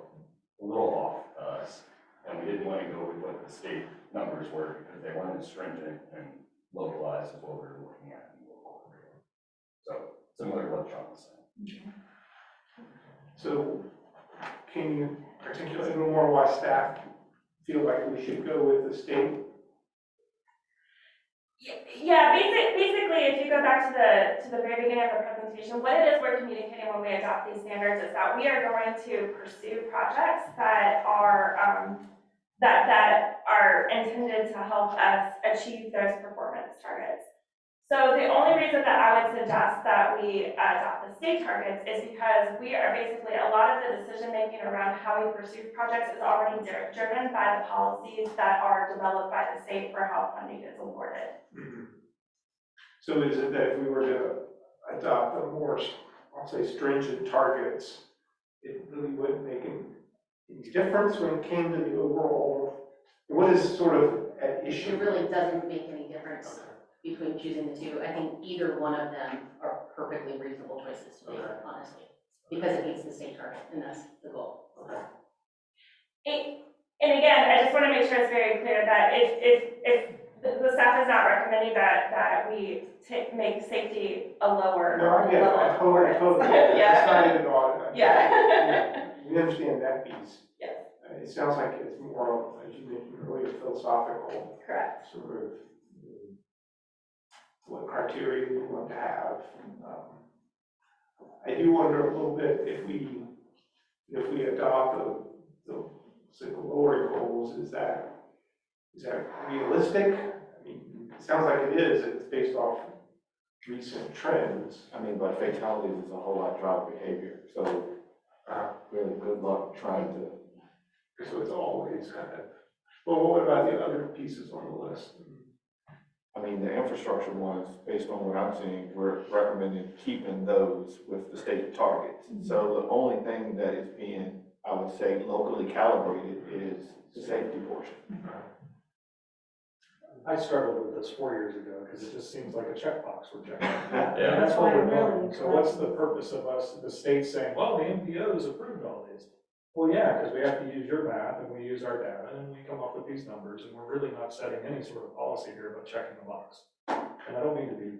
a little off to us. And we didn't want to go with what the state numbers were because they weren't as stringent and localized as what we were looking at in the local area. So similar to what John was saying. So can you articulate a little more why staff feel like we should go with the state? Yeah, basically, if you go back to the very beginning of the presentation, what it is we're communicating when we adopt these standards is that we are going to pursue projects that are that are intended to help us achieve those performance targets. So the only reason that I would suggest that we adopt the state targets is because we are basically, a lot of the decision-making around how we pursue projects is already driven by the policies that are developed by the state for how funding is awarded. Mm-hmm. So is it that if we were to adopt the more, I'll say, stringent targets, it really wouldn't make any difference when it came to the overall, what is sort of at issue? It really doesn't make any difference between choosing the two. I think either one of them are perfectly reasonable choices to make, honestly, because it meets the state target, and that's the goal. And again, I just want to make sure it's very clear that if the staff is not recommending that we make safety a lower No, I get it, I totally. Yeah. It's not even an audit. Yeah. We understand that piece. Yes. It sounds like it's more, as you mentioned earlier, philosophical. Correct. Sort of what criteria we want to have. I do wonder a little bit if we adopt the lower goals, is that realistic? I mean, it sounds like it is. It's based off recent trends. I mean, but fatalities is a whole lot of driver behavior. So really good luck trying to. So it's always kind of, well, what about the other pieces on the list? I mean, the infrastructure ones, based on what I'm seeing, we're recommending keeping those with the state targets. So the only thing that is being, I would say, locally calibrated is the safety portion. I struggled with this 4 years ago because it just seems like a checkbox we're checking. Yeah. And that's what we're Really doing. So what's the purpose of us, the state saying, well, the MPO has approved all these? Well, yeah, because we have to use your math and we use our data and we come up with these numbers and we're really not setting any sort of policy here but checking the box. And I don't mean to be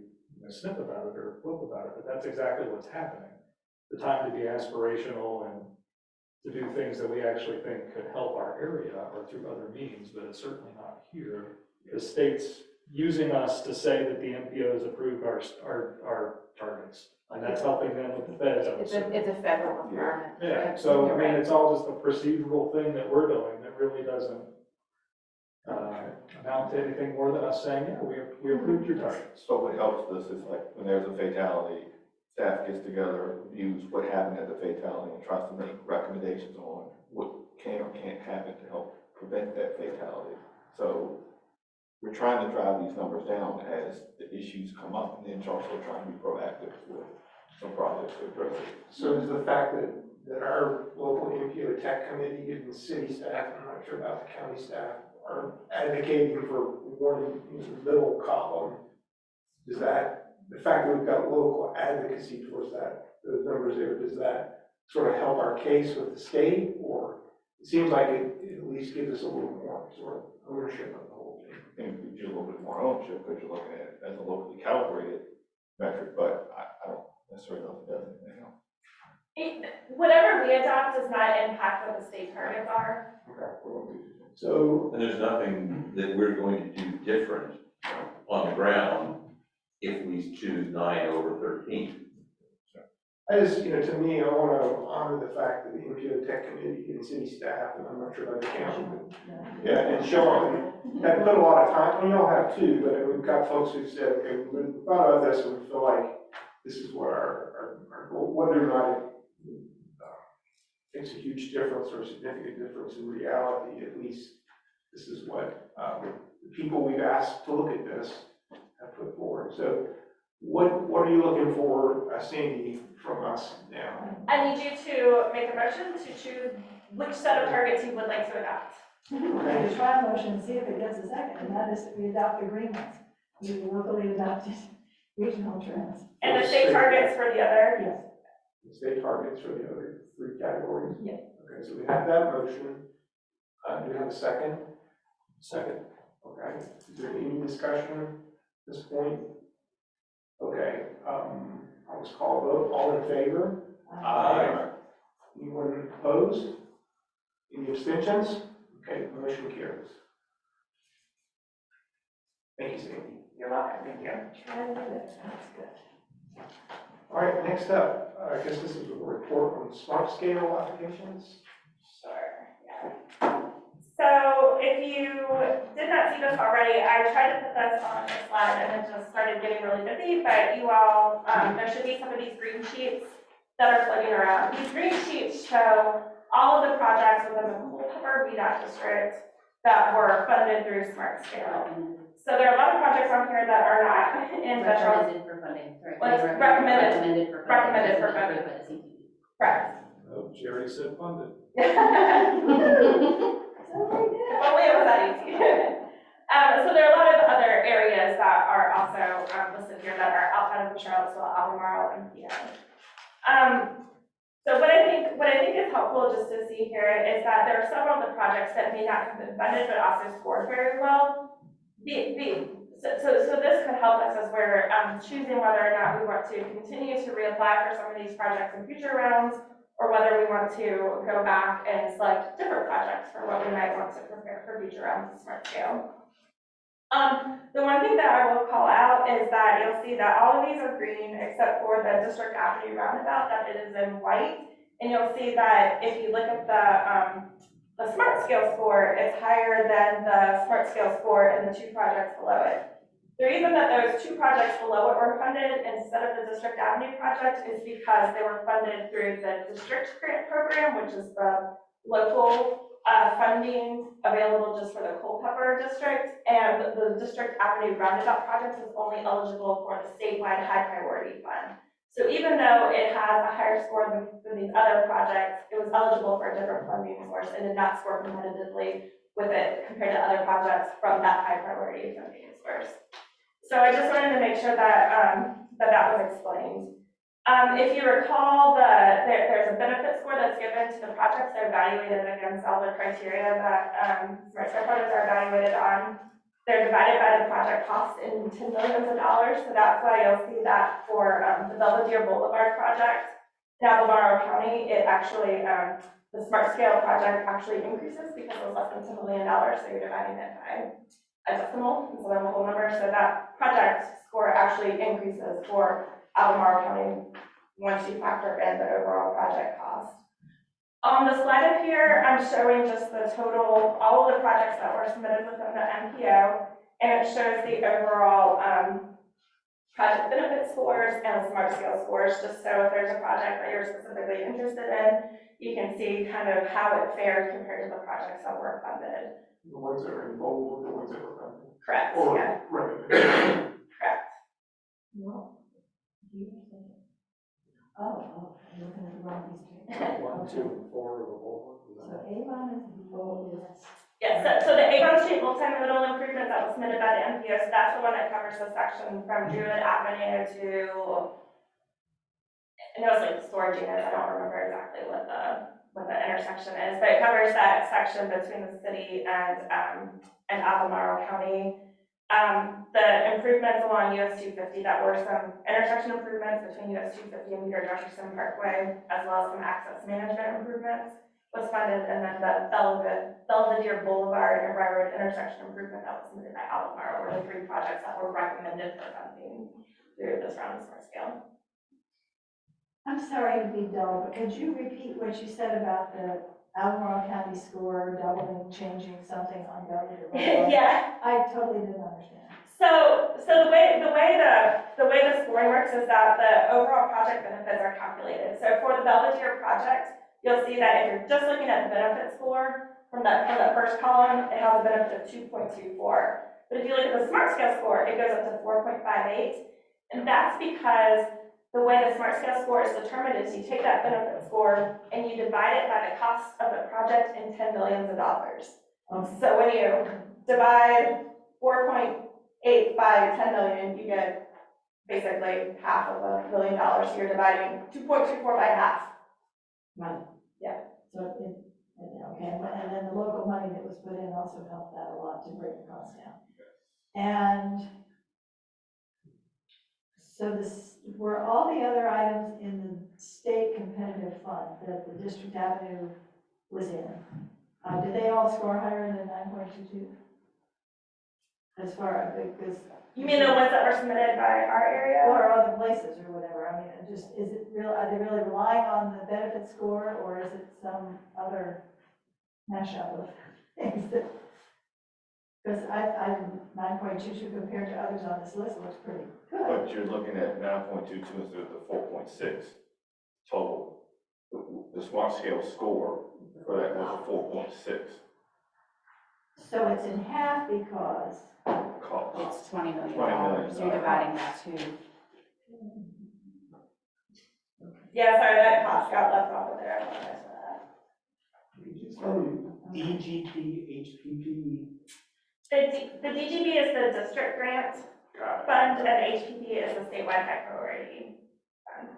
snip about it or flip about it, but that's exactly what's happening. The time to be aspirational and to do things that we actually think could help our area or through other means, but it's certainly not here. The state's using us to say that the MPOs approved our targets. And that's helping them with the feds. It's a federal requirement. Yeah, so I mean, it's all just a procedural thing that we're doing that really doesn't amount to anything more than us saying, yeah, we approved your targets. So what helps this is like, when there's a fatality, staff gets together, reviews what happened at the fatality, and tries to make recommendations on what can or can't happen to help prevent that fatality. So we're trying to drive these numbers down as the issues come up, and then also trying to be proactive with some projects to address it. So is the fact that our local MPO tech committee and the city staff, I'm not sure about the county staff, are advocating for one in the middle column, does that, the fact that we've got local advocacy towards that, those numbers there, does that sort of help our case with the state? Or it seems like it at least gives us a little more sort of ownership of the whole thing. I think we do a little bit more ownership because you're looking at it as a locally calibrated metric, but I don't necessarily know if it does anything else. Whatever we adopt does not impact what the state targets are. So, And there's nothing that we're going to do different on the ground if we choose 9 over 13. I just, to me, I want to honor the fact that the MPO tech committee and city staff, and I'm not sure about the county, but yeah, and Sean have put a lot of time, and y'all have too, but we've got folks who said, okay, we thought about this and we feel like this is what our goal, whether or not it makes a huge difference or a significant difference in reality, at least this is what the people we've asked to look at this have put forward. So what are you looking for, Sandy, from us now? I need you to make a motion to choose which set of targets you would like to adopt. We try a motion and see if it gets a second, and that is that we adopt agreements, we locally adopted regional trends. And the state targets for the other. Yes. The state targets for the other 3 categories? Yeah. Okay, so we have that motion. Do we have a second? Second. Okay, is there any discussion at this point? Okay, I'll just call a vote. All in favor? Aye. Anyone opposed? Any abstentions? Okay, the motion carries. Thank you, Sandy. You're welcome, thank you. Try to do it, that's good. All right, next up, I guess this is a report on smart scale applications. Sure, yeah. So if you did not see this already, I tried to put this on the slide and it just started getting really busy, but you all, there should be some of these green sheets that are floating around. These green sheets show all of the projects within the Culpeper VDOT district that were funded through smart scale. So there are a lot of projects on here that are not in the Recommended for funding, sorry. Well, it's recommended. Recommended for funding. Recommended for funding. Approved by the CTE. Correct. Oh, Jerry said funded. If only it was that easy. So there are a lot of other areas that are also listed here that are outside of the Charlottesville, Albemarle, MPO. So what I think is helpful just to see here is that there are several of the projects that may not have been funded but also scored very well. So this could help us as we're choosing whether or not we want to continue to reapply for some of these projects in future rounds, or whether we want to go back and select different projects for what we might want to prepare for future rounds of smart scale. The one thing that I will call out is that you'll see that all of these are green except for the District Avenue roundabout, that it is in white. And you'll see that if you look at the smart scale score, it's higher than the smart scale score in the 2 projects below it. The reason that those 2 projects below it were funded instead of the District Avenue project is because they were funded through the district grant program, which is the local funding available just for the Culpeper district, and the District Avenue roundabout project is only eligible for the statewide high priority fund. So even though it has a higher score than these other projects, it was eligible for a different funding source and did not score competitively with it compared to other projects from that high priority funding source. So I just wanted to make sure that that was explained. If you recall, there's a benefit score that's given to the projects. They're evaluated against all the criteria that smart scale projects are evaluated on. They're divided by the project cost into millions of dollars. So that's why you'll see that for the Belvedere Boulevard project in Albemarle County, it actually, the smart scale project actually increases because it was less than $10 million. So you're dividing it by a decimal instead of a whole number. So that project score actually increases for Albemarle County once you factor in the overall project cost. On the slide up here, I'm showing just the total, all of the projects that were submitted within the MPO, and it shows the overall, project benefit scores and the smart scale scores, just so if there's a project that you're specifically interested in, you can see kind of how it fared compared to the projects that were funded. The ones that are in bold, the ones that were funded. Correct, Or, yeah, right. correct. No. Oh, I'm looking at the wrong piece of paper. 1, 2, and 4 of the bold ones. Is So that- Avon is below this. Yeah, so the Avon Street multi-modal improvement that was submitted by the MPO, so that's the one that covers the section from Druid Avenue to, I know it's like the storage units, I don't remember exactly what the intersection is, but it covers that section between the city and Albemarle County. The improvements along US 250, that were some intersection improvements between US 250 and Peter Jefferson Parkway, as well as some access management improvements, was funded, and then the Belvedere Boulevard and Railroad intersection improvement that was submitted by Albemarle were the 3 projects that were recommended for funding through this round of smart scale. I'm sorry to be dull, but could you repeat what you said about the Albemarle County score doubling, changing something on Belvedere Boulevard? Yeah. I totally didn't understand. So the way the scoring works is that the overall project benefits are calculated. So for the Belvedere project, you'll see that if you're just looking at the benefit score from the first column, it has a benefit of 2.24. But if you look at the smart scale score, it goes up to 4.58. And that's because the way the smart scale score is determined is you take that benefit score and you divide it by the cost of the project in $10 million. So when you divide 4.8 by 10 million, you get basically half of $1 million. So you're dividing 2.24 by half. Right. Yeah. So okay, and then the local money that was put in also helped that a lot to bring the cost down. And so were all the other items in the state competitive fund that the District Avenue was in, did they all score higher than 9.22? As far as, because. You mean the ones that were submitted by our area? Or other places or whatever, I mean, is it real, are they really relying on the benefit score, or is it some other mashup of things that, because I 9.22 compared to others on this list looks pretty good. But you're looking at 9.22 instead of the 4.6 total. The smart scale score for that was a 4.6 So it's in half because, cost. It's $20 million, 20 million. so you're dividing that to. Yeah, sorry, that cost got left off of there. I apologize for that. DGP, HPP. The DGB is the district grant fund, and HPP is the statewide high priority fund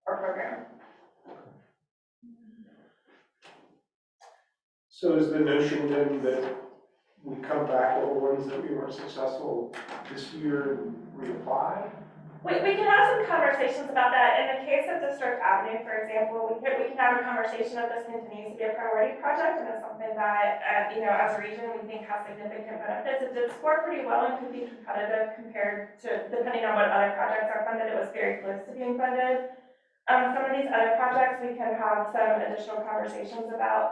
or program. So is the notion then that we come back with the ones that we weren't successful this year and reapply? We can have some conversations about that. In the case of District Avenue, for example, we can have a conversation if this continues to be a priority project, and it's something that, as a region, we think has significant benefits. It did score pretty well and could be competitive compared to, depending on what other projects are funded, it was very close to being funded. Some of these other projects, we can have some additional conversations about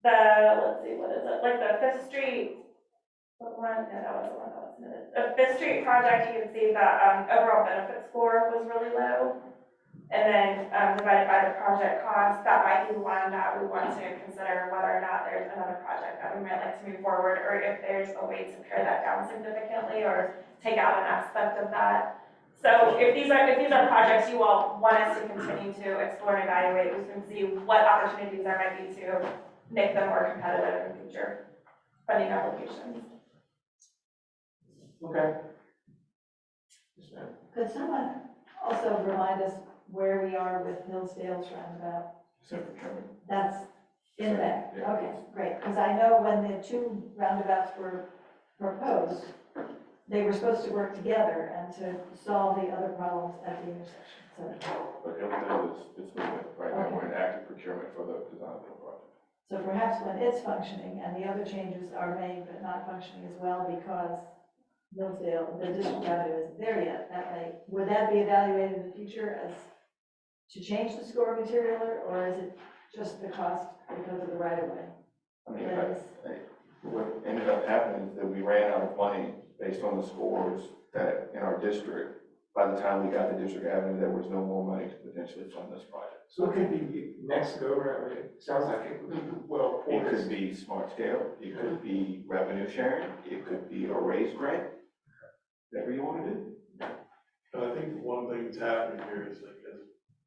let's see, what is it, like the Fifth Street, what one, no, that was the one that was submitted. The Fifth Street project, you can see the overall benefit score was really low. And then divided by the project cost, that might be one that we want to consider whether or not there's another project that we might like to move forward, or if there's a way to pare that down significantly or take out an aspect of that. So if these are projects you all want us to continue to explore and evaluate, we can see what opportunities there might be to make them more competitive in future funding applications. Okay. Yes, ma'am. could someone also remind us where we are with Hillsdale's roundabout? That's in the back, Yeah. okay, great, because I know when the 2 roundabouts were proposed, they were supposed to work together and to solve the other problems at the intersection, so. But everything is moving. Right now, we're in active procurement for the design of the project. So perhaps when it's functioning and the other changes are made but not functioning as well because Hillsdale, the District Avenue isn't there yet, would that be evaluated in the future as to change the score material, or is it just the cost because of the right of way? I mean, That is, what ended up happening is that we ran out of money based on the scores that in our district. By the time we got to District Avenue, there was no more money to potentially fund this project. So it could be next go around, it sounds like it would be well It poised. could be smart scale, it could be revenue sharing, it could be a raise grant, whatever you want to do. And I think one thing that's happening here is like, as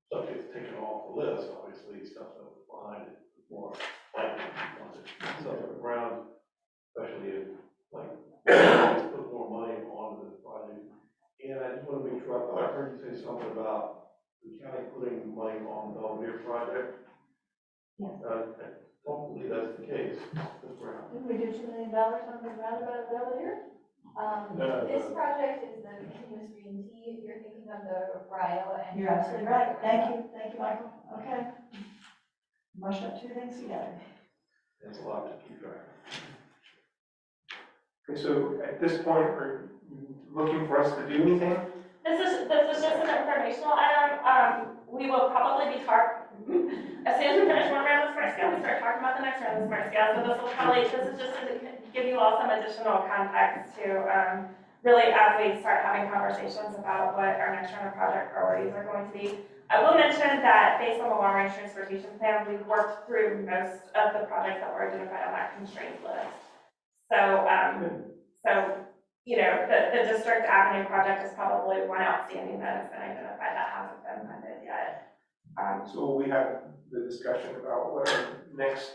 stuff gets taken off the list, obviously, stuff that was behind it is more likely to be funded. Stuff on the ground, especially if, like, let's put more money onto this project. And I just want to make sure, I thought I heard you say something about the county putting money on the Belvedere project. Yes. I don't believe that's the case, this round. didn't we do $2 million on the roundabout Belvedere? This project is the continuous green tea, you're thinking of the Rio and. You're absolutely right. Thank you, Michael. Okay. Mushed up two things together. It's a lot to keep track of. Okay, so at this point, are you looking for us to do anything? This is just an informational item. We will probably be as soon as we finish one round of smart scale, we start talking about the next round of smart scale. So this is just to give you all some additional context to, really as we start having conversations about what our next round of project priorities are going to be. I will mention that based on the long range transportation plan, we've worked through most of the projects that were identified on that constraint list. So, you know, the District Avenue project is probably one outstanding that has been identified that hasn't been funded yet. So we have the discussion about what our next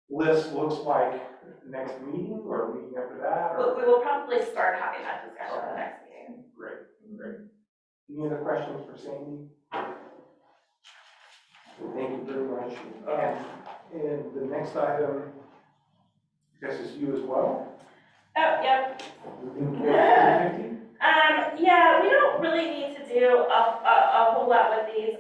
list looks like next meeting or a meeting after that? Or? We will probably start having that discussion at the next meeting. Great. Any other questions for Sandy? Thank you very much. And the next item, I guess, is you as well? Oh, yep. Moving towards 2050? Yeah, we don't really need to do a whole lot with these.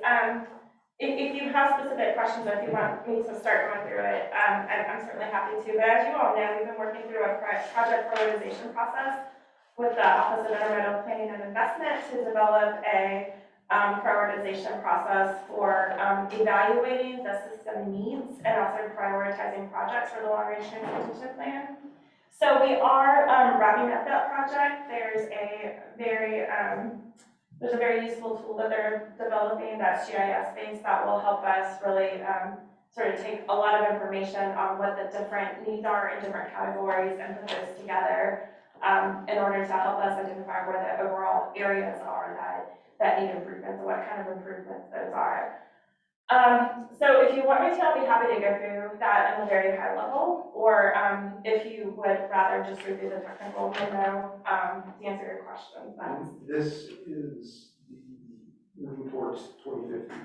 If you have specific questions or if you want me to start going through it, I'm certainly happy to. But as you all know, we've been working through a project prioritization process with the Office of Environmental Planning and Investment to develop a prioritization process for evaluating the system needs and also prioritizing projects for the long-range transportation plan. So we are wrapping up that project. There's a very useful tool that they're developing that's GIS-based that will help us really sort of take a lot of information on what the different needs are in different categories and put those together in order to help us identify where the overall areas are that need improvements and what kind of improvements those are. So if you want me to, I'll be happy to go through that in a very high level, or if you would rather just review the technical memo to answer your questions. This is the moving towards 2050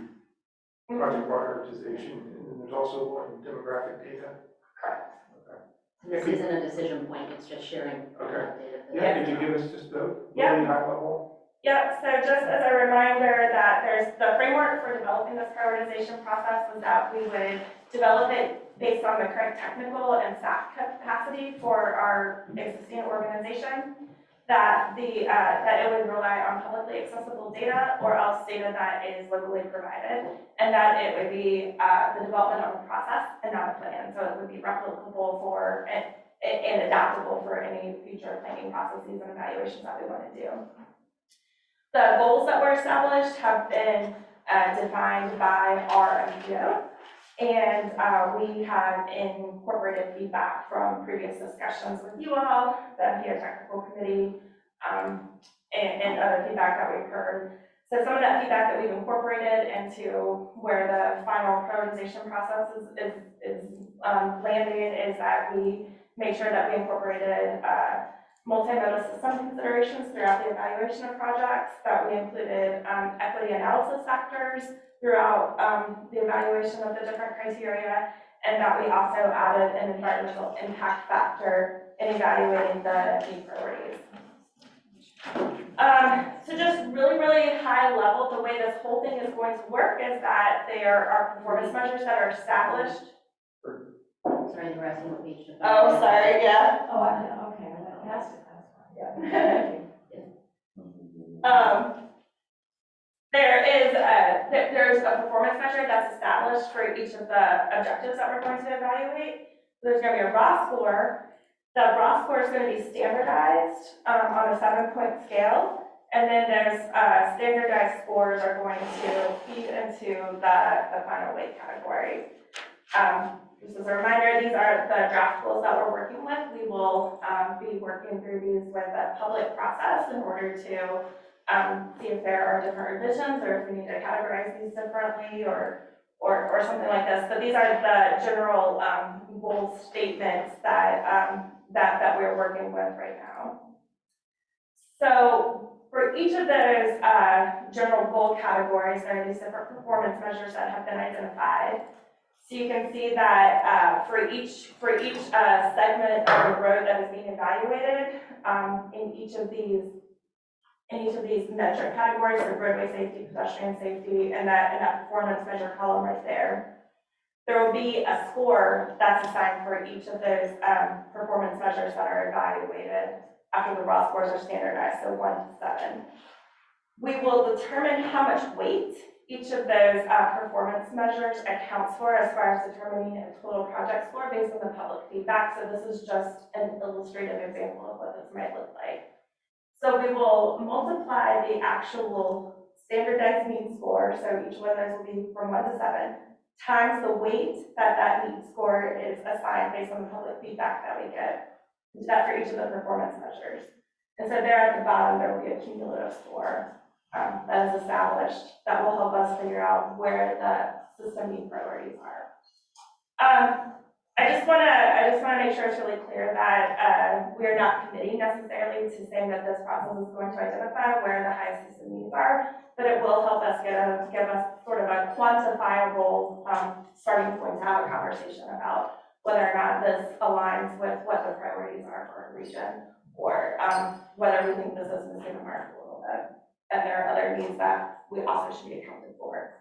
project prioritization, and then there's also one demographic data. Correct. This isn't a decision point, it's just sharing. Okay. Data. Yeah, could you give us just a really high level? Yep, so just as a reminder that there's the framework for developing this prioritization process was that we would develop it based on the current technical and staff capacity for our existing organization, that it would rely on publicly accessible data or else data that is locally provided, and that it would be the development of a process and not a plan. So it would be replicable for and adaptable for any future planning processes and evaluations that we want to do. The goals that were established have been defined by our MPO, and we have incorporated feedback from previous discussions with you all, the MPO Technical Committee, and other feedback that we've heard. So some of that feedback that we've incorporated into where the final prioritization process is landing is that we make sure that we incorporated multimodal system considerations throughout the evaluation of projects, that we included equity analysis factors throughout the evaluation of the different criteria, and that we also added an environmental impact factor in evaluating the key priorities. So just really, really high level, the way this whole thing is going to work is that there are performance measures that are established. Sorry, you were asking what page to. Oh, sorry, yeah. Oh, okay, I went past it, that's fine. There established for each of the objectives that we're going to evaluate. There's gonna be a raw score. The raw score is gonna be standardized on a 7-point scale. And then there's standardized scores are going to feed into the final weight category. Just as a reminder, these are the draft goals that we're working with. We will be working through these with a public process in order to see if there are different revisions or if we need to categorize these differently or something like this. But these are the general goal statements that we're working with right now. So for each of those general goal categories, there are these different performance measures that have been identified. So you can see that for each segment of the road that is being evaluated, in each of these metric categories, so roadway safety, pedestrian safety, and that performance measure column right there, there will be a score that's assigned for each of those performance measures that are evaluated after the raw scores are standardized, so 1 to 7. We will determine how much weight each of those performance measures accounts for as far as determining a total project score based on the public feedback. So this is just an illustrative example of what this might look like. So we will multiply the actual standardized mean score, so each one of those will be from 1 to 7, times the weight that mean score is assigned based on the public feedback that we get. We do that for each of the performance measures. And so there at the bottom, there will be a cumulative score that is established that will help us figure out where the system need priorities are. I just want to make sure it's really clear that we are not committing necessarily to saying that this process is going to identify where the highest system needs are, but it will help us give us sort of a quantifiable starting point to have a conversation about whether or not this aligns with what the priorities are for a region, or whether we think this is missing the mark a little bit, and there are other needs that we also should be accounted for.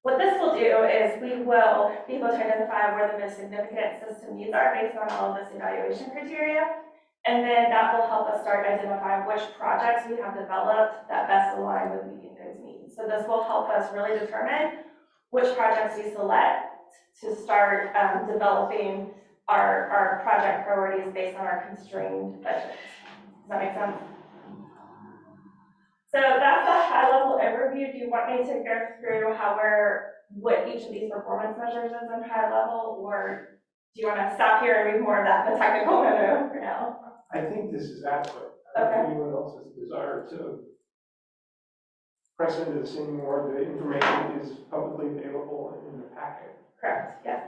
What this will do is we will be able to identify where the most significant system needs are based on all of this evaluation criteria, and then that will help us start identifying which projects we have developed that best align with meeting those needs. So this will help us really determine which projects we select to start developing our project priorities based on our constrained budgets. Does that make sense? So that's a high-level overview. Do you want me to go through what each of these performance measures is in high level, or do you want to stop here and read more of that in the technical memo for now? I think this is adequate. Okay. If anyone else has a desire to press into this anymore, the information is publicly available in the packet. Correct, yes.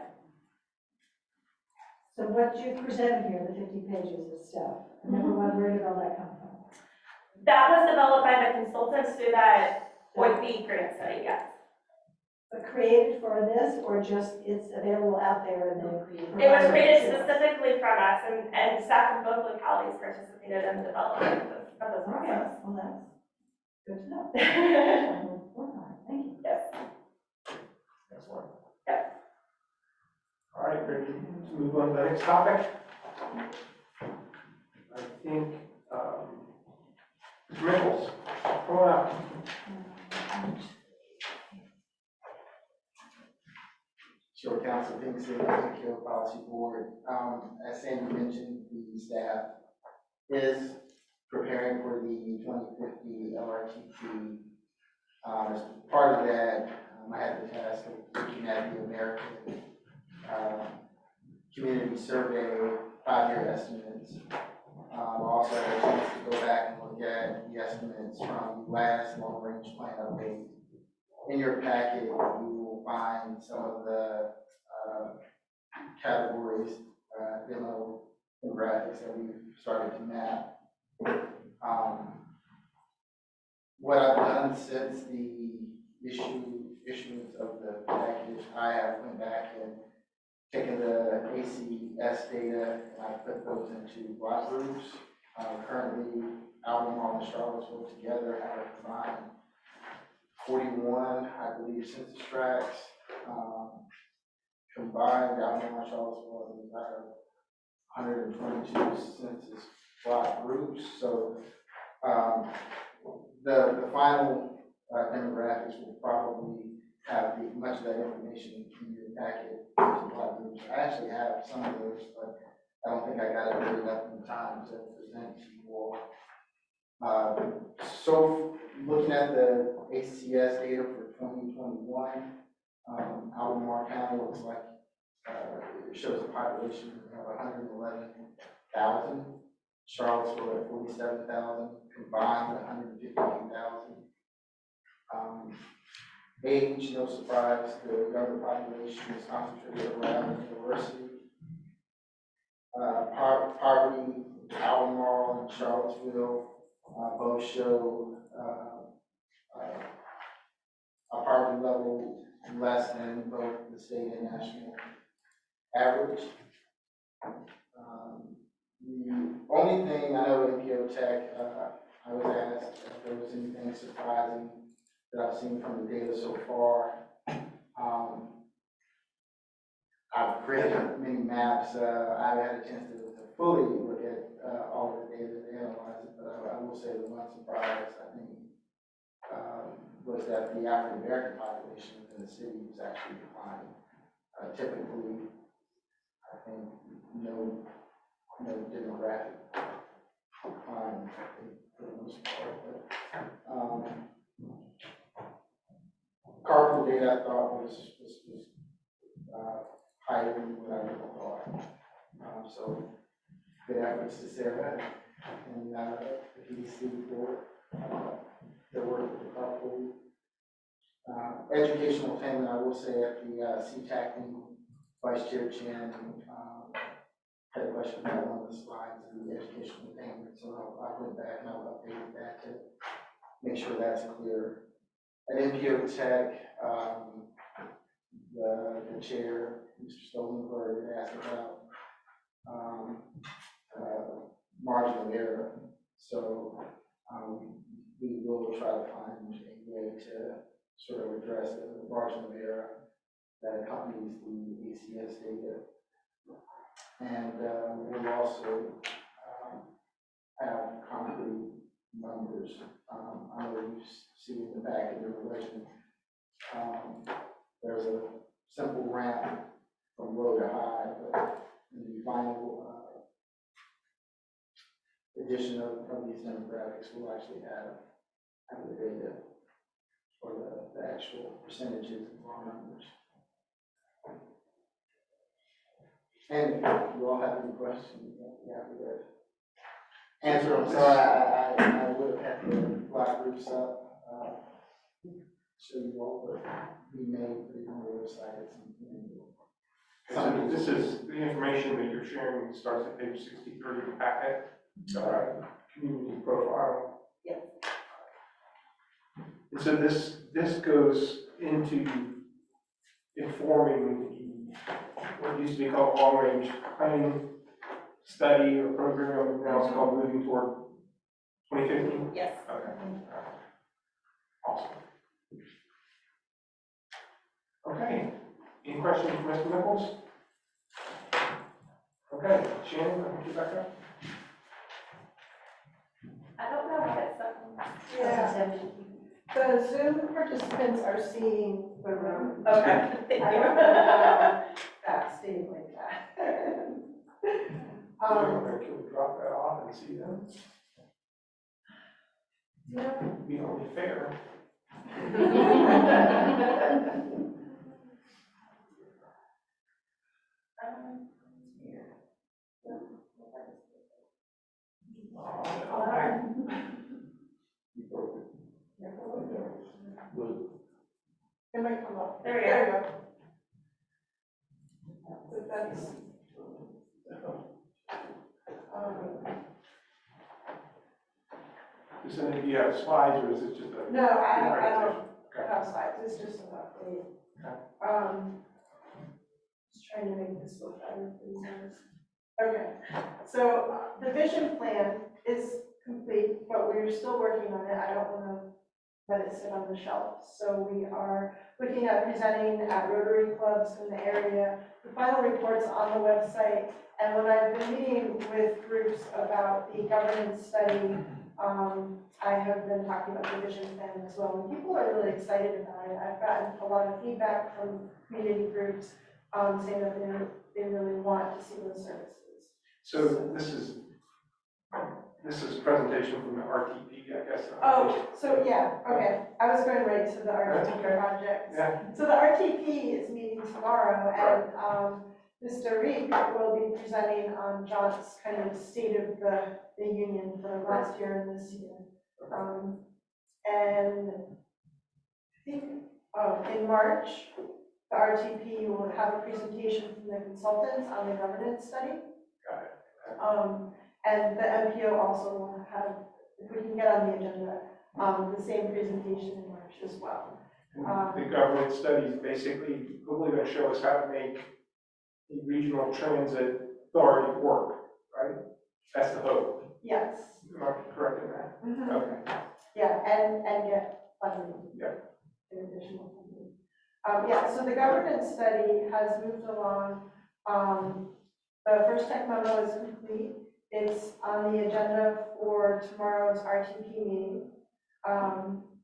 So what you presented here, the 50 pages of stuff, I never wondered where did all that come from? That was developed by the consultants through that OIP grant study, yes. But created for this, or just it's available out there and then created? It was created specifically from us, and staff from both localities participated in the development of this process. Well, that's good to know. Thank you. Yes. Excellent. Yes. All right, ready to move on to the next topic? I think, Mr. Michaels, come on up. Sure, Council, Pink City, MPO Policy Board. As Sandy mentioned, the staff is preparing for the 2050 LRTP. As part of that, I had the task of looking at the American Community Survey 5-year estimates. Also had a chance to go back and look at the estimates from the last long-range plan update. In your packet, you will find some of the categories, demo and graphics that we've started to map. What I've done since the issuance of the package, I have went back and taken the ACS data and I put those into block groups. Currently, Albemarle and Charlottesville together have a combined 41, I believe, census tracts. Combined, Albemarle and Charlottesville is about 122 census block groups. So the final demographics will probably have much of that information have some of those, but I don't think I got it written up in time to present to you all. So looking at the ACS data for 2021, Albemarle County looks like it shows a population of 111,000. Charlottesville at 47,000, combined 158,000. Age, no surprise, the younger population is concentrated around the university. Poverty, Albemarle and Charlottesville both show a poverty level less than both the state and national average. The only thing I know MPO Tech, I was asked if there was anything surprising that I've seen from the data so far. I've created many maps. I haven't had a chance to fully look at all of the data and analyze it, but I will say the one surprise, I think, was that the African American population in the city was actually declining. Typically, I think no demographic decline for the most part. Carpool data I thought was higher than what I would have thought. So good efforts to Sarah and the PDC for their work with the carpool. Educational attainment, I will say at the CTAC meeting, Vice Chair Chan had a question about one of the slides of the educational attainment, so I went back and I'll update that to make sure that's clear. At MPO Tech, the chair, Mr. Stolenberg, had asked about marginal error. So we will try to find a way to sort of address the marginal error that accompanies the ACS data. And we'll also have concrete numbers. I know you see in the back of your relation, there's a simple ramp from low to high, but in the final edition of these demographics, we'll actually have the data for the actual percentages of our numbers. And if you all have any questions, yeah, we would answer them. Sorry, I would have had the block groups up, show you all, but we may put it on the website at some point. So this is, the information that you're sharing starts at page 63 of the packet, community profile. Yes. And so this goes into informing what used to be called long-range planning study or program, now it's called moving toward 2015? Yes. Okay. Awesome. Okay, any questions for Mr. Nichols? Okay, Shannon, I'll get you back up. I don't know if it's something. Yeah. The Zoom participants are seeing the room. Okay, thank I you. don't know that staying like that. Can we drop that off and see them? Yeah. Be only fair. It might come up. There we go. So that's, Does any of you have slides, or is it just a? no, I don't Okay. have slides, it's just an update. Just trying to make this look better for you guys. Okay, so the vision plan is complete, but we're still working on it. I don't want to let it sit on the shelf. So we are looking at presenting at Rotary clubs in the area. The final report's on the website, and when I've been meeting with groups about the governance study, I have been talking about the vision plan as well, and people are really excited about it. I've gotten a lot of feedback from community groups saying that they're they really want to see those services. So this is presentation from the RTP, I guess. Oh, so yeah, okay, I was going right to the That's RTP okay. project. Yeah. So the RTP is meeting tomorrow, and Mr. Reek will be presenting on John's kind of state of the union for last year and this year. And I think, in March, the RTP will have a presentation from the consultants on the governance study. Got it. And the MPO also will have, if we can get on the agenda, the same presentation in March as well. The government study is basically going to show us how to make the regional transit authority work, right? That's the hope. Yes. Am I correct in that? Mhm. Okay. Yeah, and get funding. Yeah. Additional funding. Yeah, so the governance study has moved along. The first tech memo is complete. It's on the agenda for tomorrow's RTP meeting.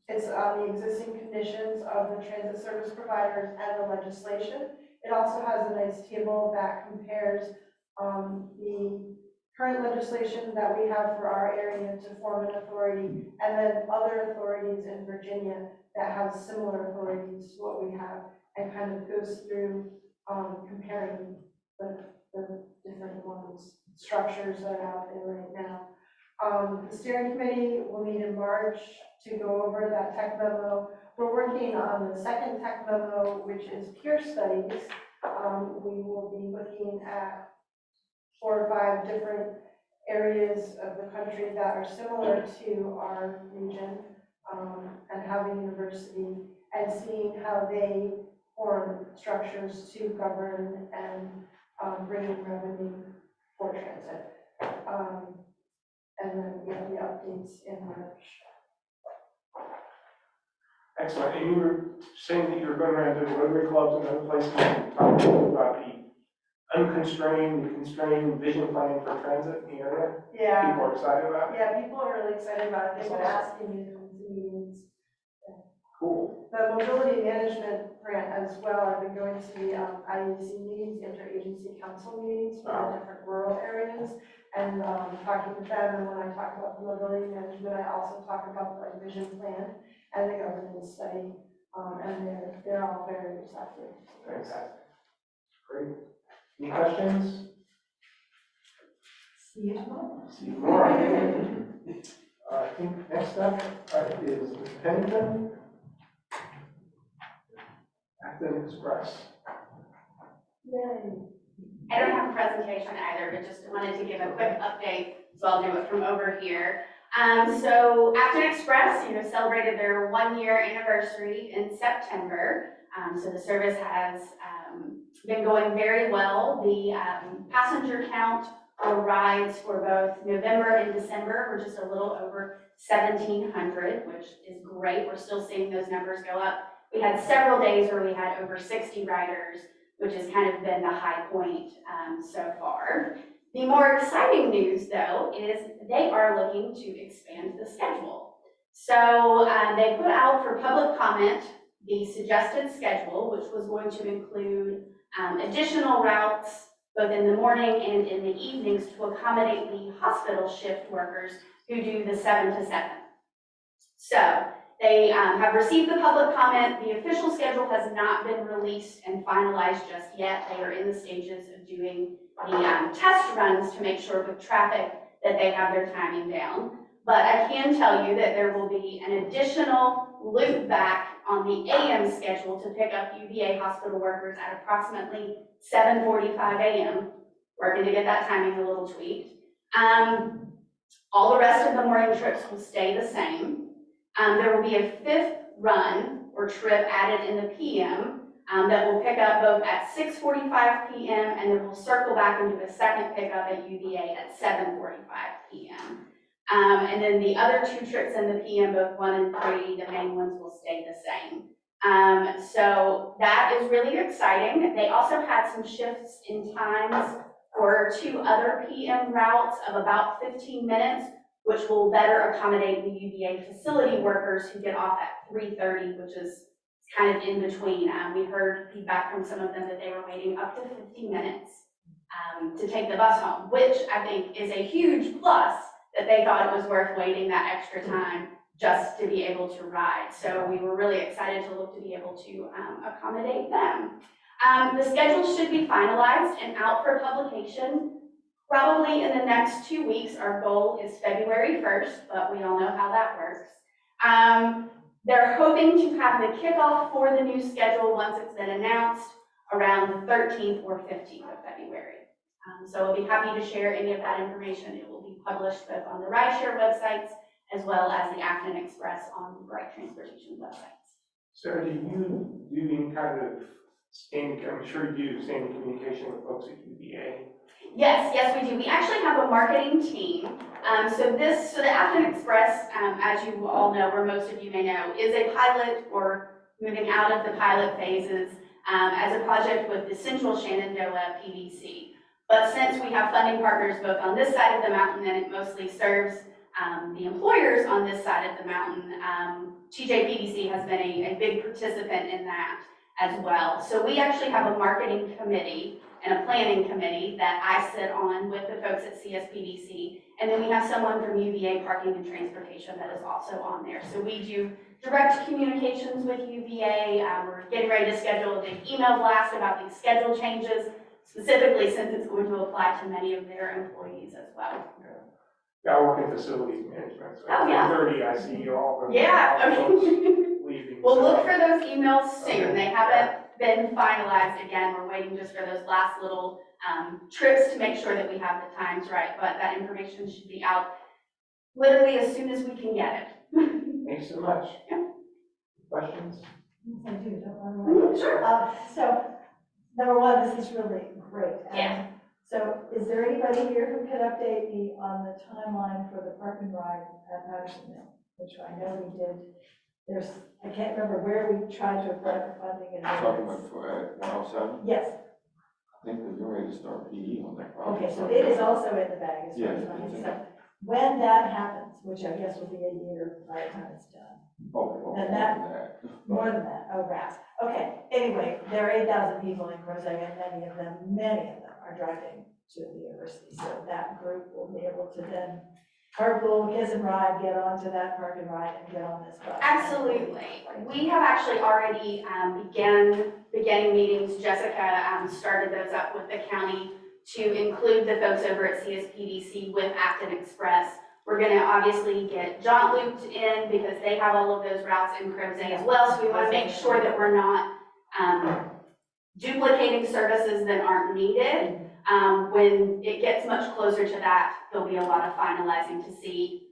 It's on the existing conditions of the transit service providers and the legislation. It also has a nice table that compares the current legislation that we have for our area to form an authority, and then other authorities in Virginia that have similar authorities to what we have, and kind of goes through comparing the different ones, structures that are out there right now. The steering committee will meet in March to go over that tech memo. We're working on the second tech memo, which is peer studies. We will be looking at 4 or 5 different areas of the country that are similar to our region, and Having University, and seeing how they form structures to govern and bring in revenue for transit. And then we have the updates in March. Excellent. And you were saying that you were going around to Rotary clubs and other places talking about the unconstrained, constrained vision planning for transit in the area. Yeah. People are excited about it. Yeah, people are really excited about it. They've been asking me to come to meetings. Cool. The mobility management grant as well, I've been going to the IEC meetings, interagency council meetings for the different rural areas, and talking with them. And when I talk about the mobility management, I also talk about the vision plan and the governance study, and they're all very receptive. Fantastic. Great. Any questions? See you tomorrow. See you tomorrow. I think next up is Mr. Pennington. Acton Express. Yay. I don't have a presentation either, but just wanted to give a quick update, so I'll do it from over here. So Acton Express, celebrated their 1-year anniversary in September. So the service has been going very well. The passenger count or rides for both November and December were just a little over 1,700, which is great. We're still seeing those numbers go up. We had several days where we had over 60 riders, which has kind of been the high point so far. The more exciting news, though, is they are looking to expand the schedule. So they put out for public comment the suggested schedule, which was going to include additional routes both in the morning and in the evenings to accommodate the hospital shift workers who do the 7 to 7. So they have received the public comment. The official schedule has not been released and finalized just yet. They are in the stages of doing the test runs to make sure with traffic that they have their timing down. But I can tell you that there will be an additional loop back on the AM schedule to pick up UVA hospital workers at approximately 7:45 a.m. We're going to get that timing a little tweaked. All the rest of the morning trips will stay the same. There will be a 5th run or trip added in the PM that will pick up both at 6:45 p.m. and then we'll circle back and do a second pickup at UVA at 7:45 p.m. And then the other 2 trips in the PM, both 1 and 3, the main ones will stay the same. So that is really exciting. They also had some shifts in times for 2 other PM routes of about 15 minutes, which will better accommodate the UVA facility workers who get off at 3:30, which is it's kind of in between. We heard feedback from some of them that they were waiting up to 50 minutes to take the bus home, which I think is a huge plus, that they thought it was worth waiting that extra time just to be able to ride. So we were really excited to look to be able to accommodate them. The schedule should be finalized and out for publication probably in the next 2 weeks. Our goal is February 1st, but we all know how that works. They're hoping to have the kickoff for the new schedule once it's been announced around the 13th or 15th of February. So I'll be happy to share any of that information. It will be published both on the rideshare websites as well as the Acton Express on the Bright Transportation websites. Sarah, do you do any kind of I'm sure you do standing communication with folks at UVA? Yes, we do. We actually have a marketing team. So the Acton Express, as you all know, or most of you may know, is a pilot or moving out of the pilot phases as a project with the Central Shenandoah PDC. But since we have funding partners both on this side of the mountain and it mostly serves the employers on this side of the mountain, TJPDC has been a big participant in that as well. So we actually have a marketing committee and a planning committee that I sit on with the folks at CSPDC. And then we have someone from UVA Parking and Transportation that is also on there. So we do direct communications with UVA. We're getting ready to schedule a big email blast about these schedule changes, specifically since it's going to apply to many of their employees as well. Yeah, I work in facilities management, so Oh, yeah. at 30, I see you all. Yeah, folks leaving. We'll so- look for those emails soon. Okay. They haven't been finalized. Again, we're waiting just for those last little trips to make sure that we have the times right, but that information should be out literally as soon as we can get it. Thanks so much. Yeah. I Questions? do, don't worry. Sure. So, number one, this is really great. Yeah. So is there anybody here who could update me on the timeline for the park and ride at Pattersonville, which I know we did. I can't remember where we tried to apply for funding. Talking about for at 107, Yes, I think we're getting ready to start PE on that project. okay, so it is also in the bag as far as Yeah, money. it's in So when that happens, which I guess will be a year by the time it's done. And that- More than that, oh, rats. Okay, anyway, there are 8,000 people in Crozet, and many of them are driving to the university. So that group will be able to then carpool, kiss and ride, get onto that park and ride, and get on this bus. Absolutely. We have actually already beginning meetings. Jessica started those up with the county to include the folks over at CSPDC with Acton Express. We're going to obviously get Jaunt looped in because they have all of those routes in Crozet as well. So we want to make sure that we're not duplicating services that aren't needed. When it gets much closer to that, there'll be a lot of finalizing to see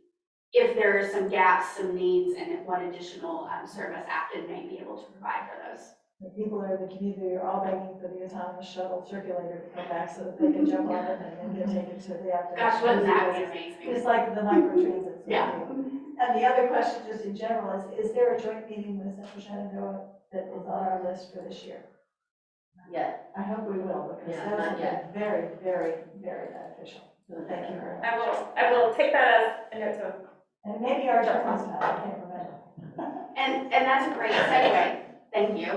if there are some gaps, some needs, and what additional service Acton may be able to provide for those. The people in the community are all begging for the autonomous shuttle circulator to come back so that they can jump on it and then get taken to the afternoon. Gosh, wouldn't that be amazing? It's like the microtransits. Yeah. And the other question, just in general, is there a joint meeting with Central Shenandoah that is on our list for this year? Yeah. I hope we will, because Yeah, those not have yet. been very, very, very beneficial. So thank you very much. I will take that as a note to. And maybe our next time, I can't remember. And that's a great segue. Thank you.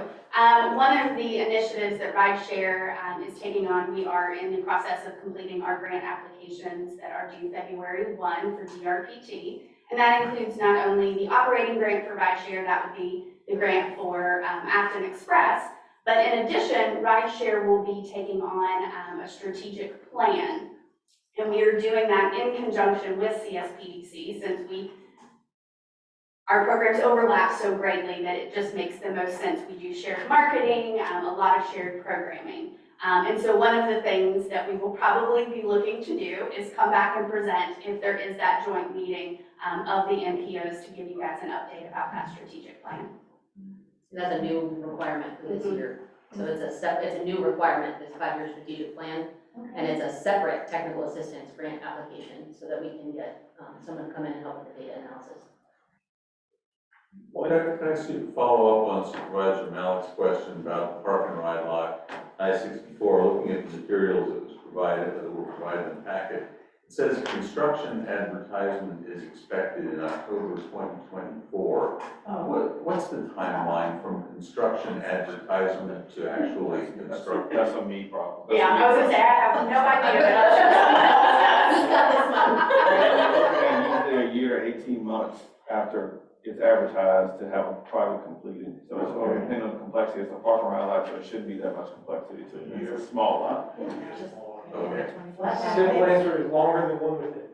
One of the initiatives that Rideshare is taking on, we are in the process of completing our grant applications that are due February 1 for DRPT. And that includes not only the operating grant for Rideshare, that would be the grant for Acton Express, but in addition, Rideshare will be taking on a strategic plan. And we are doing that in conjunction with CSPDC since our programs overlap so greatly that it just makes the most sense. We do shared marketing, a lot of shared programming. And so one of the things that we will probably be looking to do is come back and present if there is that joint meeting of the MPOs to give you guys an update about that strategic plan. That's a new requirement for this year. So it's a new requirement, this 5-year strategic plan, and it's a separate technical assistance grant application so that we can get someone to come in and help with the data analysis. Well, can I ask you to follow up on Supervisor Malik's question about the park and ride lot? I-64, looking at the materials that were provided in the packet, It says construction advertisement is expected in October 2024. What's the timeline from construction advertisement to actually construct? That's a me problem. Yeah, I was gonna say, I have no idea, but I'm sure someone else has got this one. Usually a year, 18 months after it's advertised to have a project completed. So it's going to depend on the complexity. It's a park and ride lot, so it shouldn't be that much complexity to a year. It's a small lot. Okay. Simple answer is longer than one would think.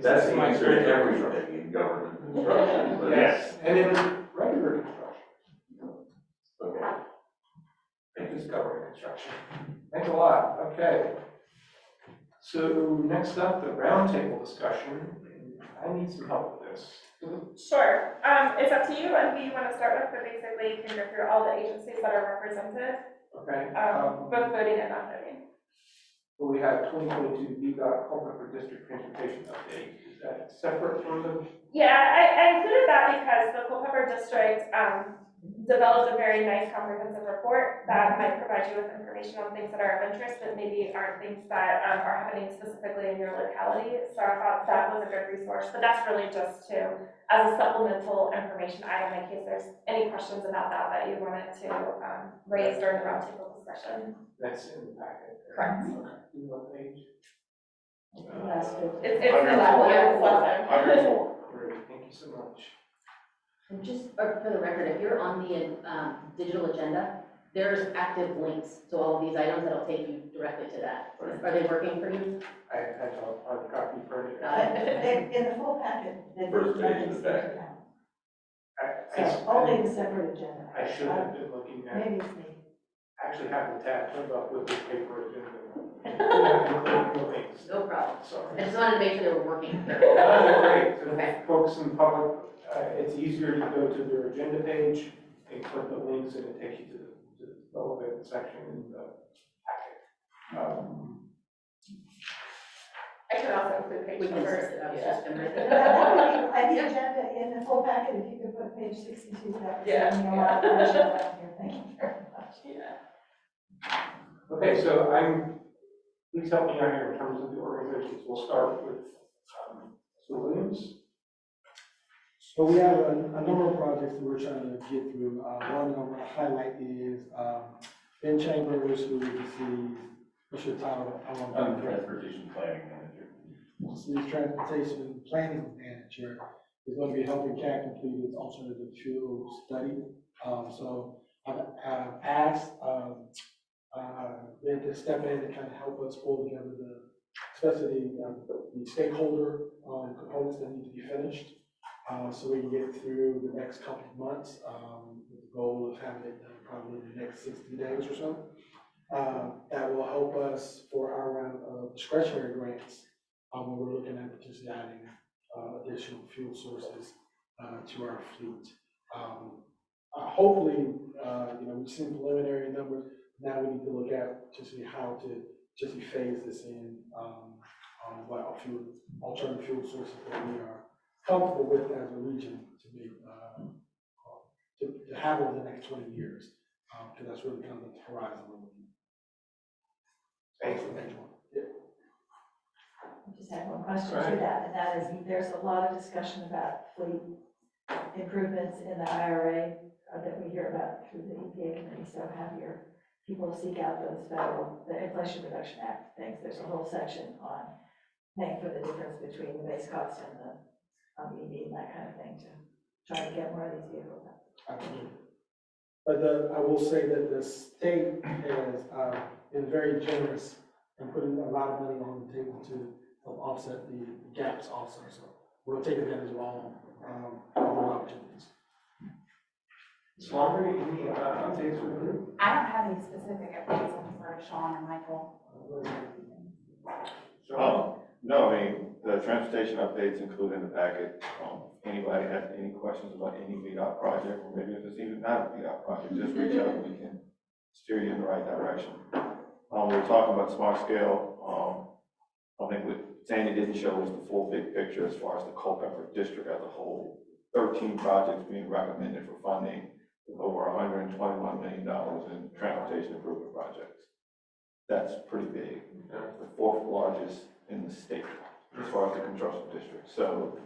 That's the answer to everything in government construction, but Yes, and in regular construction, okay. it's government construction. Thanks a lot, okay. So next up, the roundtable discussion. I need some help with this. Sure, it's up to you and who you want to start with, but basically you can go through all the agencies that are represented, Okay. both voting and non-voting. We have 2022 VDOT Culpeper District Transportation Update. Is that separate from the? Yeah, I included that because the Culpeper District developed a very nice comprehensive report that might provide you with information on things that are of interest that maybe aren't things that are happening specifically in your locality. So I thought that was a good resource, but that's really just as a supplemental information item in case there's any questions about that you wanted to raise during the roundtable discussion. That's in the packet. Correct. Okay. What page? It's the last one, yeah, it's last time. 104. Great, thank you so much. And just for the record, if you're on the digital agenda, there's active links to all of these items that'll take you directly to that. Are they working for you? I have a copy printed. In the full packet, then First page nothing's of the packet. down. I Only the separate agenda. I should have been looking at, Maybe it's me. actually have the tab turned up with this paper agenda. No problem. Sorry. I just wanted to make sure they were working. Great. So Okay. folks in public, it's easier to go to their agenda page and click the links and it takes you to the relevant section in the packet. I can also include page We can numbers. assist it. I was Yeah. just gonna make The agenda in the full packet, if you could put page 62, that would Yeah, save me a lot of pressure around here. Thank you very much. Yeah. Okay, so please help me out here in terms of the organizations. We'll start with Mr. Williams. So we have a number of projects that we're trying to get through. One that I want to highlight is Ben Chambers, who is the, what's your title? Transportation Planning Manager. City's Transportation Planning Manager is going to be helping CAC complete its alternative fuel study. So I've asked Ben to step in and kind of help us pull together especially the stakeholder components that need to be finished. So we can get through the next couple of months, with the goal of having it done probably in the next 60 days or so. That will help us for our round of discretionary grants, when we're looking at potentially adding additional fuel sources to our fleet. Hopefully, we've seen preliminary numbers. Now we need to look at to see how to phase this in on what alternative fuel sources that we are comfortable with as a region to have over the next 20 years, because that's really kind of the horizon we're looking at. Thanks for that. I just have one question to that, and that is, there's a lot of discussion about fleet improvements in the IRA that we hear about through the EPA committee, so have your people seek out the Inflation Reduction Act things. There's a whole section on paying for the difference between the base cost and the EV and that kind of thing to try to get more of these vehicles out. Absolutely. But I will say that the state has been very generous in putting a lot of money on the table to help offset the gaps also. So we'll take advantage of all opportunities. Ms. Lombardi, any updates for the group? I don't have any specific updates for Sean or Michael. No, I mean, the transportation updates included in the packet. Anybody has any questions about any VDOT project, or maybe if it's even not a VDOT project, just reach out and we can steer you in the right direction. We were talking about smart scale. I think what Sandy didn't show was the full big picture as far as the Culpeper district as a whole. 13 projects being recommended for funding with over $121 million in transportation improvement projects. that's pretty big. The fourth largest in the state as far as the construction district. So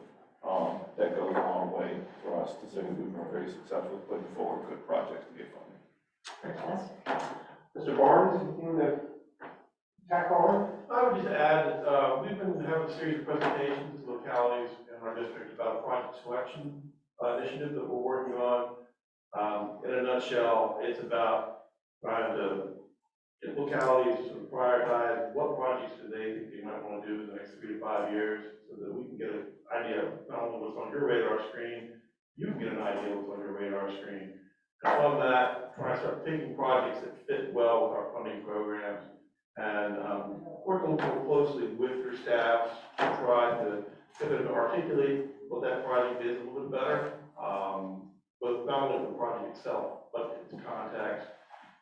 that goes a long way for us to say we've been very successful putting forward good projects to get funding. Mr. Barnes, anything to tack on? I would just add that we've been having a series of presentations to localities in our district about a project selection initiative that we're working on. In a nutshell, it's about trying to get localities to prioritize what projects do they think they might want to do in the next 3 to 5 years, so that we can get an idea of not only what's on your radar screen, you can get an idea of what's on your radar screen. And from that, try to start picking projects that fit well with our funding programs, and working more closely with your staffs to try to get them to articulate what that project is a little bit better, but not only the project itself, but its context.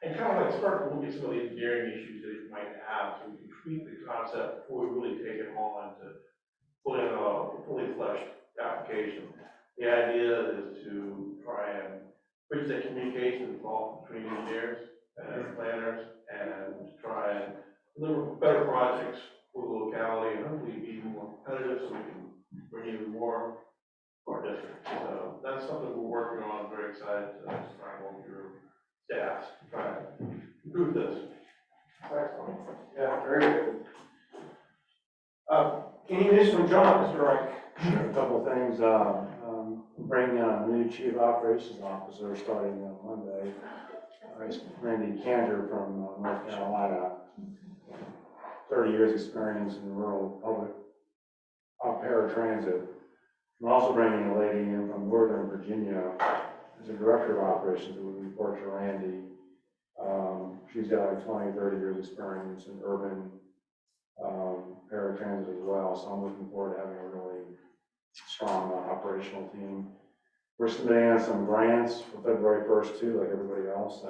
And kind of like start to look at some of the engineering issues that it might have, so we can tweak the concept before we really take it on to put in a fully fleshed application. The idea is to try and bridge that communication involved between engineers and planners, and try and deliver better projects for the locality, and hopefully be more competitive so we can bring even more to our district. So that's something we're working on. I'm very excited to try and work with your staff to try and improve this. Excellent. Yeah, very good. Any news from John, Mr. Reich? A couple of things, bringing on a new chief operations officer starting on Monday. Randy Cantor from North Carolina, 30 years experience in rural public paratransit. I'm also bringing a lady in from Northern Virginia as a director of operations who will report to Randy. She's got like 20, 30 years experience in urban paratransit as well, so I'm looking forward to having a really strong operational team. We're submitting on some grants for February 1st too, like everybody else.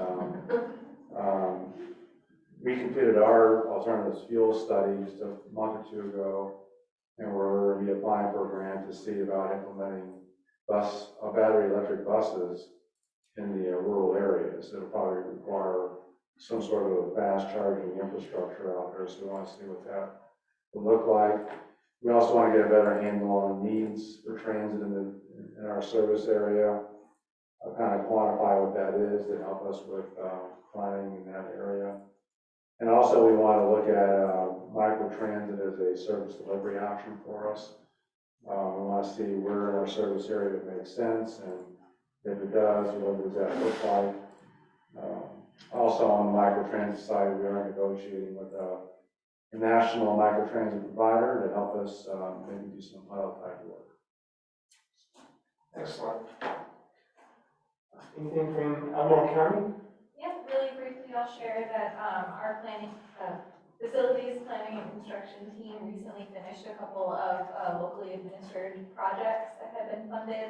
We completed our alternatives fuel study just a month or 2 ago, and we're going to be applying for a grant to see about implementing battery electric buses in the rural areas. It'll probably require some sort of a fast charging infrastructure out there, so we want to see what that will look like. We also want to get a better handle on needs for transit in our service area. Kind of quantify what that is to help us with planning in that area. And also we want to look at microtransit as a service delivery option for us. We want to see where in our service area it makes sense, and if it does, what does that look like? Also on the microtransit side, we are negotiating with a national microtransit provider to help us maybe do some pilot type work. Excellent. Anything from Albemarle County? Yeah, really briefly, I'll share that our planning, facilities planning and construction team recently finished a couple of locally administered projects that have been funded.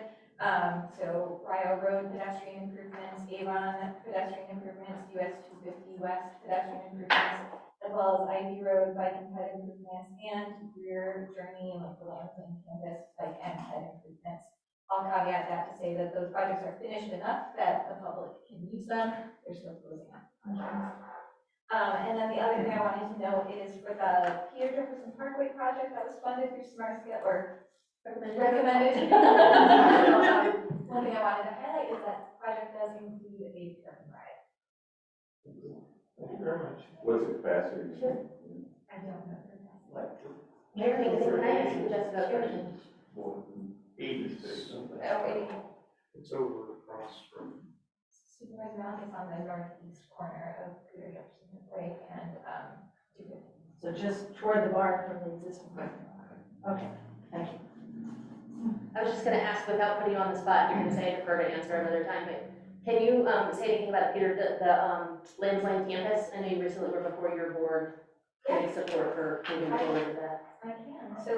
So Rio Road pedestrian improvements, Avon pedestrian improvements, US 250 West pedestrian improvements, as well as Ivy Road bike and ped improvements, and Greer Journey, like the Lansing campus bike and ped improvements. I'll caveat that to say that those projects are finished enough that the public can use them. They're still closing up. And then the other thing I wanted to note is for the Peter Jefferson Parkway project that was funded through Smart Scale, or recommended. One thing I wanted to highlight is that project does include a parking ride. Thank you very much. What's the capacity? I don't know. Jeremy, can I ask you just about your 86. It's over across from. Supervisor Malik is on the northeast corner of Peter Jefferson Parkway and 250. So just toward the barn from the existing barn. Okay, thank you. I was just going to ask, without putting you on the spot, you can say defer to answer another time, but can you say anything about Peter, the Lambs Lane campus? I know you recently were before your board, giving support for moving forward with that. I can. So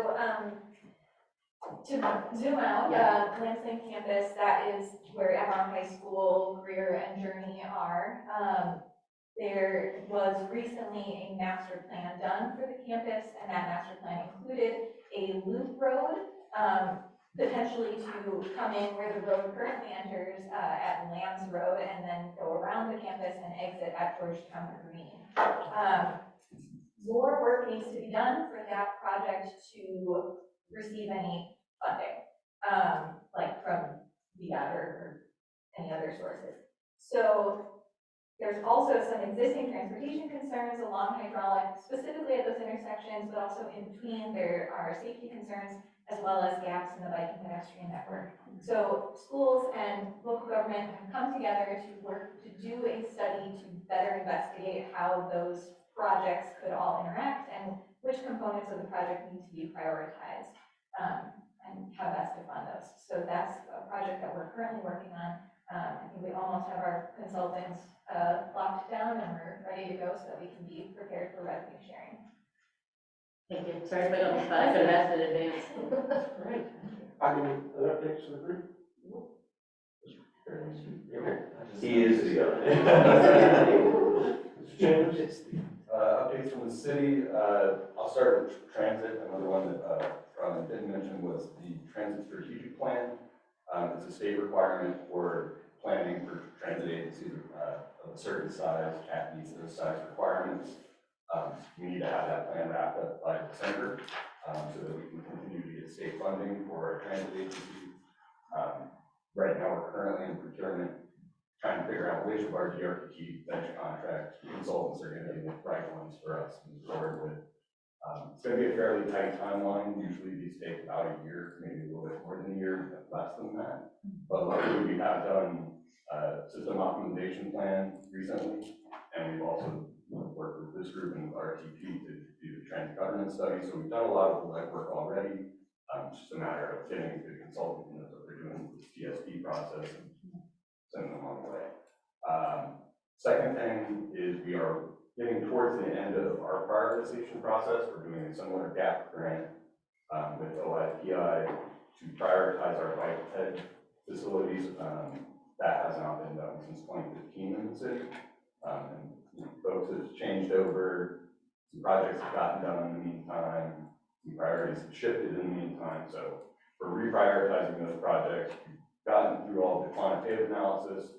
to zoom out, Lansing campus, that is where Albemarle High School, Greer, and Journey are. There was recently a master plan done for the campus, and that master plan included a loop road, potentially to come in where the road currently enters at Lambs Road, and then go around the campus and exit at Georgetown Green. more work needs to be done for that project to receive any funding, like from VDOT or any other sources. So there's also some existing transportation concerns along hydraulic, specifically at those intersections, but also in between. There are safety concerns as well as gaps in the bike and pedestrian network. So schools and local government have come together to work to do a study to better investigate how those projects could all interact and which components of the project need to be prioritized, and how best to fund those. So that's a project that we're currently working on. I think we almost have our consultants locked down and we're ready to go so that we can be prepared for revenue sharing. Thank you. Sorry to put you on the spot. I could have asked in advance. Great. I can, other updates to the group? He is the Mr. Chambers? updates from the city. I'll start with transit. Another one that Ron didn't mention was the transit strategic plan. It's a state requirement for planning for transit agencies of a certain size, CAT meets those size requirements. We need to have that plan wrapped up by December so that we can continue to get state funding for our transit agencies. Right now, we're currently in procurement, trying to figure out which of our DRPT bench contract consultants are going to be the right ones for us to move forward with. It's going to be a fairly tight timeline. Usually these take about a year, maybe a little bit more than a year, but less than that. But luckily we have done a system optimization plan recently, and we've also worked with this group and with RTP to do the transit governance study. So we've done a lot of the legwork already. It's just a matter of getting the consultant who knows what they're doing with the TSP process and sending them on the way. Second thing is we are getting towards the end of our prioritization process. We're doing a similar gap grant with OIPI to prioritize our bike head facilities. That has not been done since 2015 in the city. And folks have changed over, some projects have gotten done in the meantime, some priorities have shifted in the meantime. So we're reprioritizing those projects. We've gotten through all the quantitative analysis.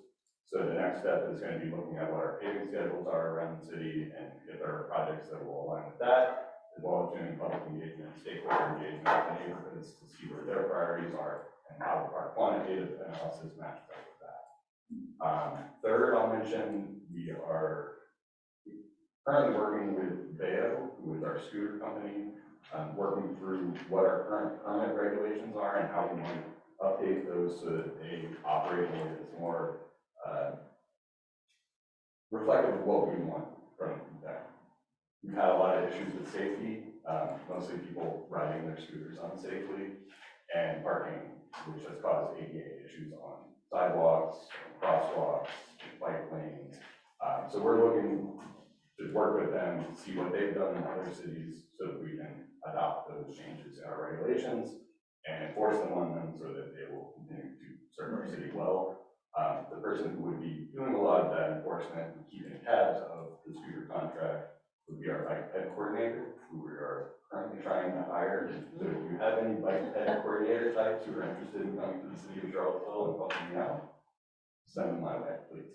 So the next step is going to be looking at what our paving schedules are around the city and if there are projects that will align with that, as well as doing public engagement, stakeholder engagement with the neighborhoods to see where their priorities are and how our quantitative analysis matches up with that. Third, I'll mention we are currently working with Veo, who is our scooter company, working through what our current permit regulations are and how we want to update those so that they operate in a way that's more reflective of what we want from them. We've had a lot of issues with safety, mostly people riding their scooters unsafely, and parking, which has caused ADA issues on sidewalks, crosswalks, bike lanes. So we're looking to work with them, see what they've done in other cities so that we can adopt those changes in our regulations and enforce them on them so that they will continue to serve our city well. The person who would be doing a lot of that enforcement and keeping tabs of the scooter contract would be our bike ped coordinator, who we are currently trying to hire. So if you have any bike ped coordinator types who are interested in coming to the City of Charlottesville and helping me out, send them my way, please.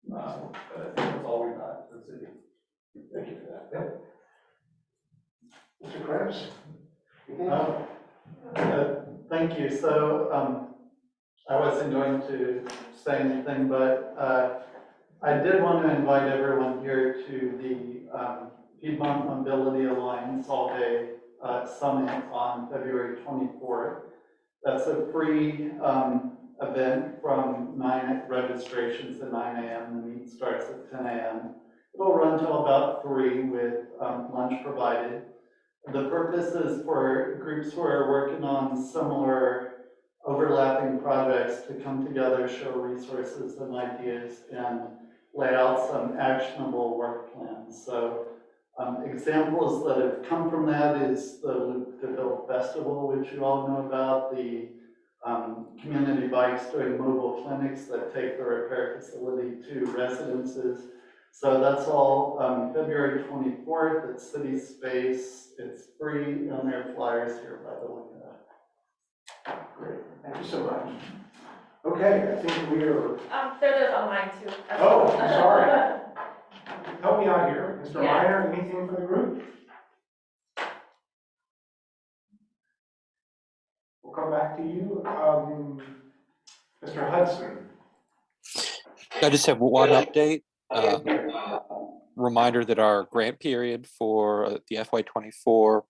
But I think that's all we've got for the city. Thank you for that. Yep. Mr. Krebs? Thank you. So I wasn't going to say anything, but I did want to invite everyone here to the Piedmont Mobility Alliance All-Day Summit on February 24th. That's a free event from registrations at 9 a.m. The meet starts at 10 a.m. It'll run till about 3 with lunch provided. The purpose is for groups who are working on similar overlapping projects to come together, show resources and ideas, and lay out some actionable work plans. So examples that have come from that is the Loop to Build Festival, which you all know about, the community bikes doing mobile clinics that take the repair facility to residences. So that's all February 24th at City Space. It's free, and there are flyers here, by the way. Great, thank you so much. Okay, I think we are. They're online too. Oh, sorry. help me out here. Mr. Minor, anything for the group? We'll come back to you. Mr. Hudson. I just have one update. Reminder that our grant period for the FY24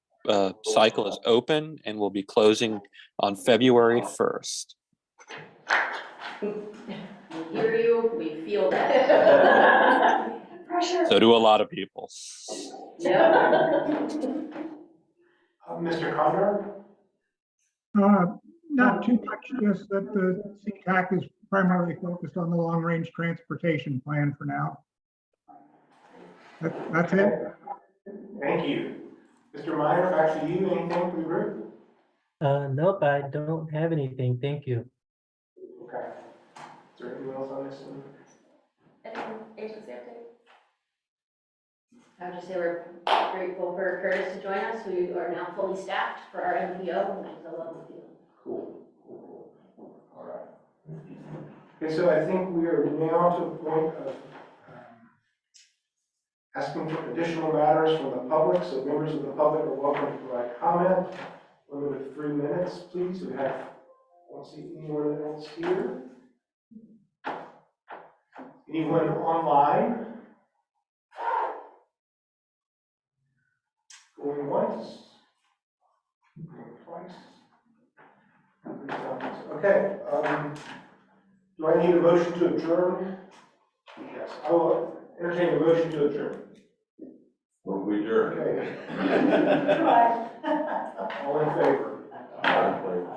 cycle is open and will be closing on February 1st. We hear you, we feel that. Pressure. So do a lot of people. Yep. Mr. Condor? Not too much, just that the CTAC is primarily focused on the long-range transportation plan for now. That's it. Thank you. Mr. Meyer, back to you. Anything for the group? Nope, I don't have anything. Thank you. Okay. Is there anyone else on this one? Anything agency update? I would just say we're grateful for Curtis to join us. We are now fully staffed for our MPO, which is a lovely feeling. Cool. All right. Okay, so I think we are now to the point of asking for additional matters from the public. So members of the public are welcome to provide comment. Limit of 3 minutes, please. We have, I don't see anyone else here. Anyone online? Going once? Going twice? Okay, do I need a motion to adjourn? Yes, I will entertain a motion to adjourn. Well, we adjourn. Okay. All in favor?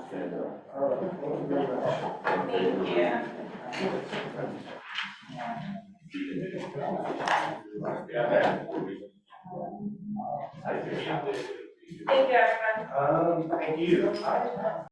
Stand up. All right, thank you very much. Thank you. Thank you, everyone. Thank you.